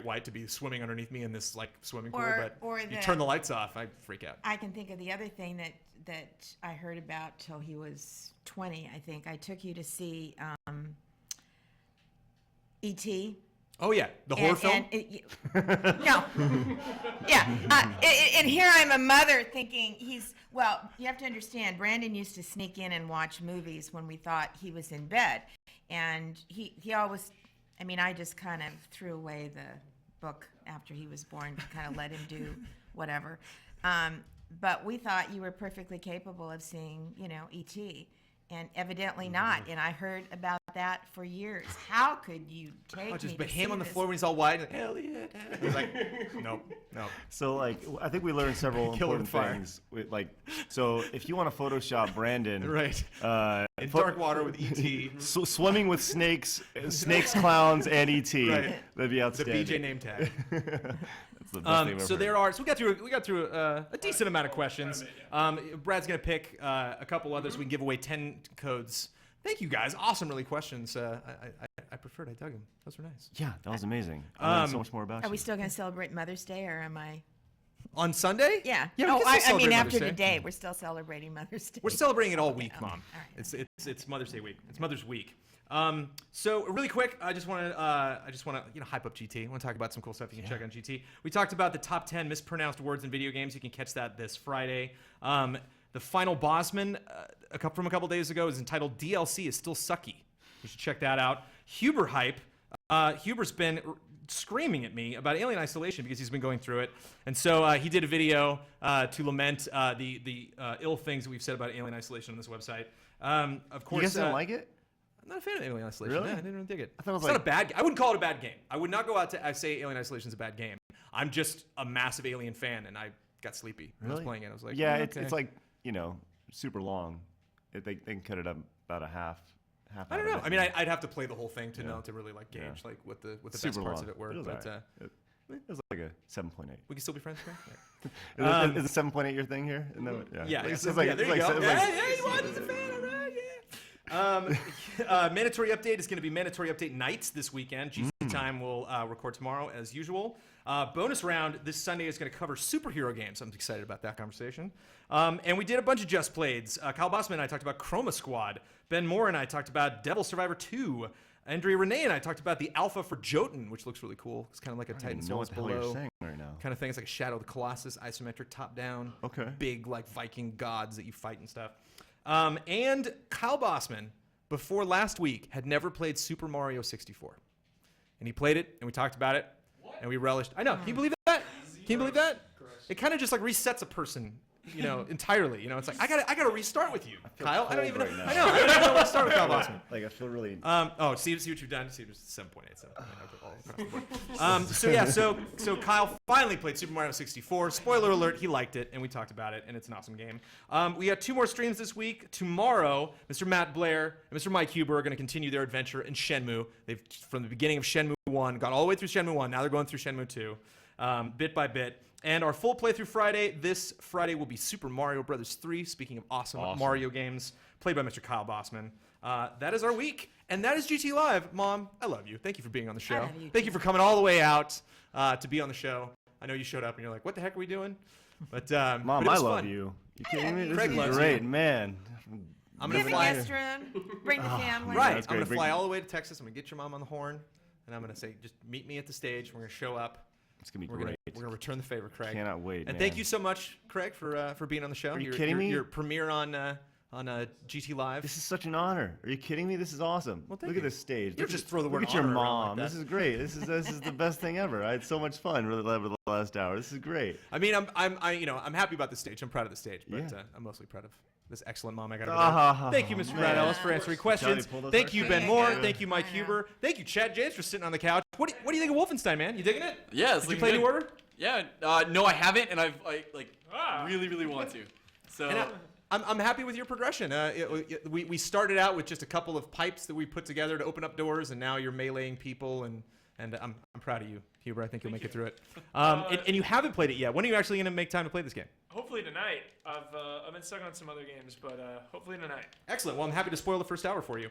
white to be swimming underneath me in this like swimming pool, but you turn the lights off, I freak out. I can think of the other thing that I heard about till he was 20, I think. I took you to see E.T. Oh yeah, the horror film. No, yeah, and here I'm a mother thinking well. You have to understand, Brandon used to sneak in and watch movies when we thought he was in bed, and he always. I mean, I just kind of threw away the book after he was born to kind of let him do whatever. But we thought you were perfectly capable of seeing, E.T. And evidently not. And I heard about that for years. How could you take me just to him see on the this? floor when he's all wide. Elliot. I was like, nope. So like, I think we learned several important things. So if you want to Photoshop Brandon, right, in dark water with ET, swimming with snakes, clowns, and ET, right. That'd be outstanding. The BJ name tag. That's the best thing I've ever heard. So we got through a decent amount of questions. Brad's gonna pick a couple others. We can give away 10 codes. Thank you guys. Awesome, really questions. I preferred. I dug them. Those were nice. Yeah, that was amazing. I learned so much more about you. Are we still going to celebrate Mother's Day, or am I? On Sunday? Yeah. Yeah. Oh, We can still I mean, celebrate after Mother's Day. today, we're still celebrating Mother's Day. We're celebrating it all week, Yeah. Mom. All right. It's Mother's Day week. It's Mother's Week. So really quick, I just want to hype up GT. I want to talk about some cool stuff you can check on GT. We talked about the top 10 mispronounced words in video games. You can catch that this Friday. The final bossman from a couple days ago is entitled DLC is Still Sucky. You should check that out. Huber hype. Huber's been screaming at me about Alien Isolation because he's been going through it, and so he did a video to lament the ill things that we've said about Alien Isolation on this website. Of course, you guys didn't like it? I'm not a fan of Alien Isolation. Really? Yeah, I didn't really dig it. I thought it was it's not a bad. I wouldn't call it a bad game. I would not go out to say Alien Isolation is a bad game. I'm just a massive Alien fan, and I got sleepy when I was playing it. I was like, yeah, oh, okay. it's like super long. They can cut it up about a half. I don't know. I mean, I'd have to play the whole thing to know to really gauge like what the best super parts long. of it were. It was, But it was like a 7.8. we can still be friends, right? Is a 7.8 your thing here? No, Yeah, It's there like- you it's go. like- Yeah, you want as a fan, all right, yeah. Mandatory update is going to be mandatory update nights this weekend. GC Time will record tomorrow as usual. Bonus round this Sunday is going to cover superhero games. I'm excited about that conversation. And we did a bunch of Just Playeds. Kyle Bossman and I talked about Chroma Squad. Ben Moore and I talked about Devil Survivor 2. Andrea Renee and I talked about the alpha for Jotun, which looks really cool. It's kind of like a Titan Souls know what the hell Below you're saying right now. kind of thing. It's like a Shadow of the Colossus, isometric top-down. Okay. Big like Viking gods that you fight and stuff. And Kyle Bossman, before last week, had never played Super Mario 64. And he played it, and we talked about it, and we relished. I know. Can you believe that? Can you believe that? It kind of just like resets a person, entirely. It's like I gotta restart with you, Kyle. I don't even know. right now. I know. I don't even know where to start with Kyle Bossman. Like I feel really. See what you've done. See, it was 7.8. So Kyle finally played Super Mario 64. Spoiler alert, he liked it, and we talked about it, and it's an awesome game. We got 2 more streams this week. Tomorrow, Mr. Matt Blair and Mr. Mike Huber are going to continue their adventure in Shenmue. They've, from the beginning of Shenmue 1, got all the way through Shenmue 1. Now they're going through Shenmue 2, bit by bit. And our full playthrough Friday, this Friday, will be Super Mario Bros. 3. Speaking of awesome Mario games, played by Mr. Kyle Bossman. That is our week, and that is GT Live. Mom, I love you. Thank you for being on the show. Thank you for coming all the way out to be on the show. I know you showed up, and you're like, what the heck are we doing? But Mom, but it I was love fun. you. You kidding me? This Craig is loves great, you. man. I'm Give gonna a fly. guest room. Bring the family. Right. that's I'm gonna great. fly all the way to Texas. I'm gonna get your mom on the horn, and I'm gonna say, just meet me at the stage. We're gonna show up. It's gonna be We're great. gonna return the favor, Craig. Cannot wait. And man. thank you so much, Craig, for being on the show. Are you kidding me? Your premiere on GT Live. This is such an honor. Are you kidding me? This is awesome. Well, thank Look you. at this stage. You just throw the word Look at your honor around like mom. that. This is great. This is the best thing ever. I had so much fun really over the last hour. This is great. I mean, I'm happy about the stage. I'm proud of the stage, but Yeah. I'm mostly proud of this excellent mom I got over there. Thank you, Mr. Brad Ellis, for answering questions. Johnny pulled us Thank our you, shit. Ben Moore. Yeah. Thank you, Mike I know. Huber. Thank you, Chad James, for sitting on the couch. What do you think of Wolfenstein, man? You digging it? Yeah, Did you play New Order? Yeah. No, I haven't, and I really, really want to. So. And I'm happy with your progression. We started out with just a couple of pipes that we put together to open up doors, and now you're meleeing people, and I'm proud of you, Huber. I think you'll make it through it. And you haven't played it yet. When are you actually going to make time to play this game? Hopefully tonight. I've been stuck on some other games, but hopefully tonight. Excellent. Well, I'm happy to spoil the first hour for you.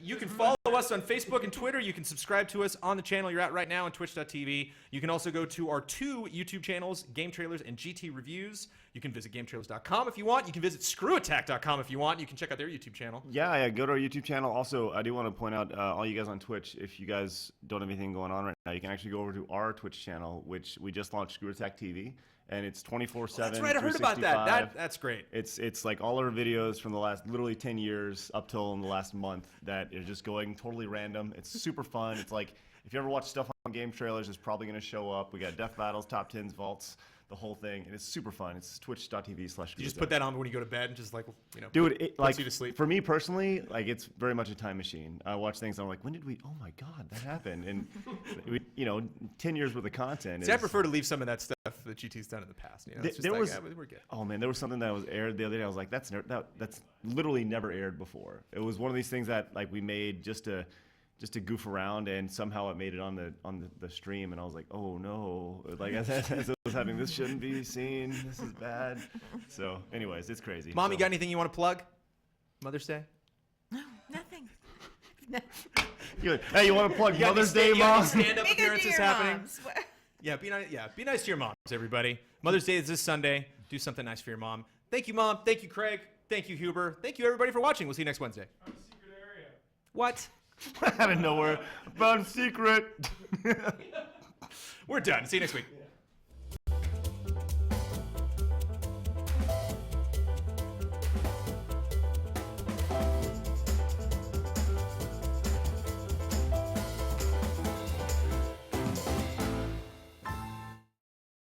You can follow us on Facebook and Twitter. You can subscribe to us on the channel you're at right now on twitch.tv. You can also go to our 2 YouTube channels, Game Trailers and GT Reviews. You can visit GameTrailers.com if you want. You can visit ScrewAttack.com if you want. You can check out their YouTube channel. Yeah, go to our YouTube channel. Also, I do want to point out, all you guys on Twitch, if you guys don't have anything going on right now, you can actually go over to our Twitch channel, which we just launched, ScrewAttack TV. And it's 24/7. That's right. I heard about that. That's great. It's like all our videos from the last literally 10 years up till in the last month that are just going totally random. It's super fun. It's like if you ever watch stuff on Game Trailers, it's probably going to show up. We got death battles, top 10s, vaults, the whole thing, and it's super fun. It's twitch.tv/. You just put that on when you go to bed and just dude, it puts you to sleep. For me personally, it's very much a time machine. I watch things and I'm like, when did we? Oh my God, that happened. And 10 years worth of content. See, I prefer to leave some of that stuff that GT's done in the past. It's just we're good. Oh man, there was something that was aired the other day. I was like, that's literally never aired before. It was one of these things that we made just to goof around, and somehow it made it on the stream, and I was like, oh no, as I was having, this shouldn't be seen, this is bad. So anyways, it's crazy. Mom, you got anything you want to plug? Mother's Day? No, nothing. Hey, you want to plug Mother's Day, Mom? Stand-up appearances happening. Yeah, be nice. Yeah, be nice to your moms, everybody. Mother's Day is this Sunday. Do something nice for your mom. Thank you, Mom. Thank you, Craig. Thank you, Huber. Thank you, everybody, for watching. We'll see you next Wednesday. Secret area. What? Out of nowhere. Found secret. We're done. See you next week.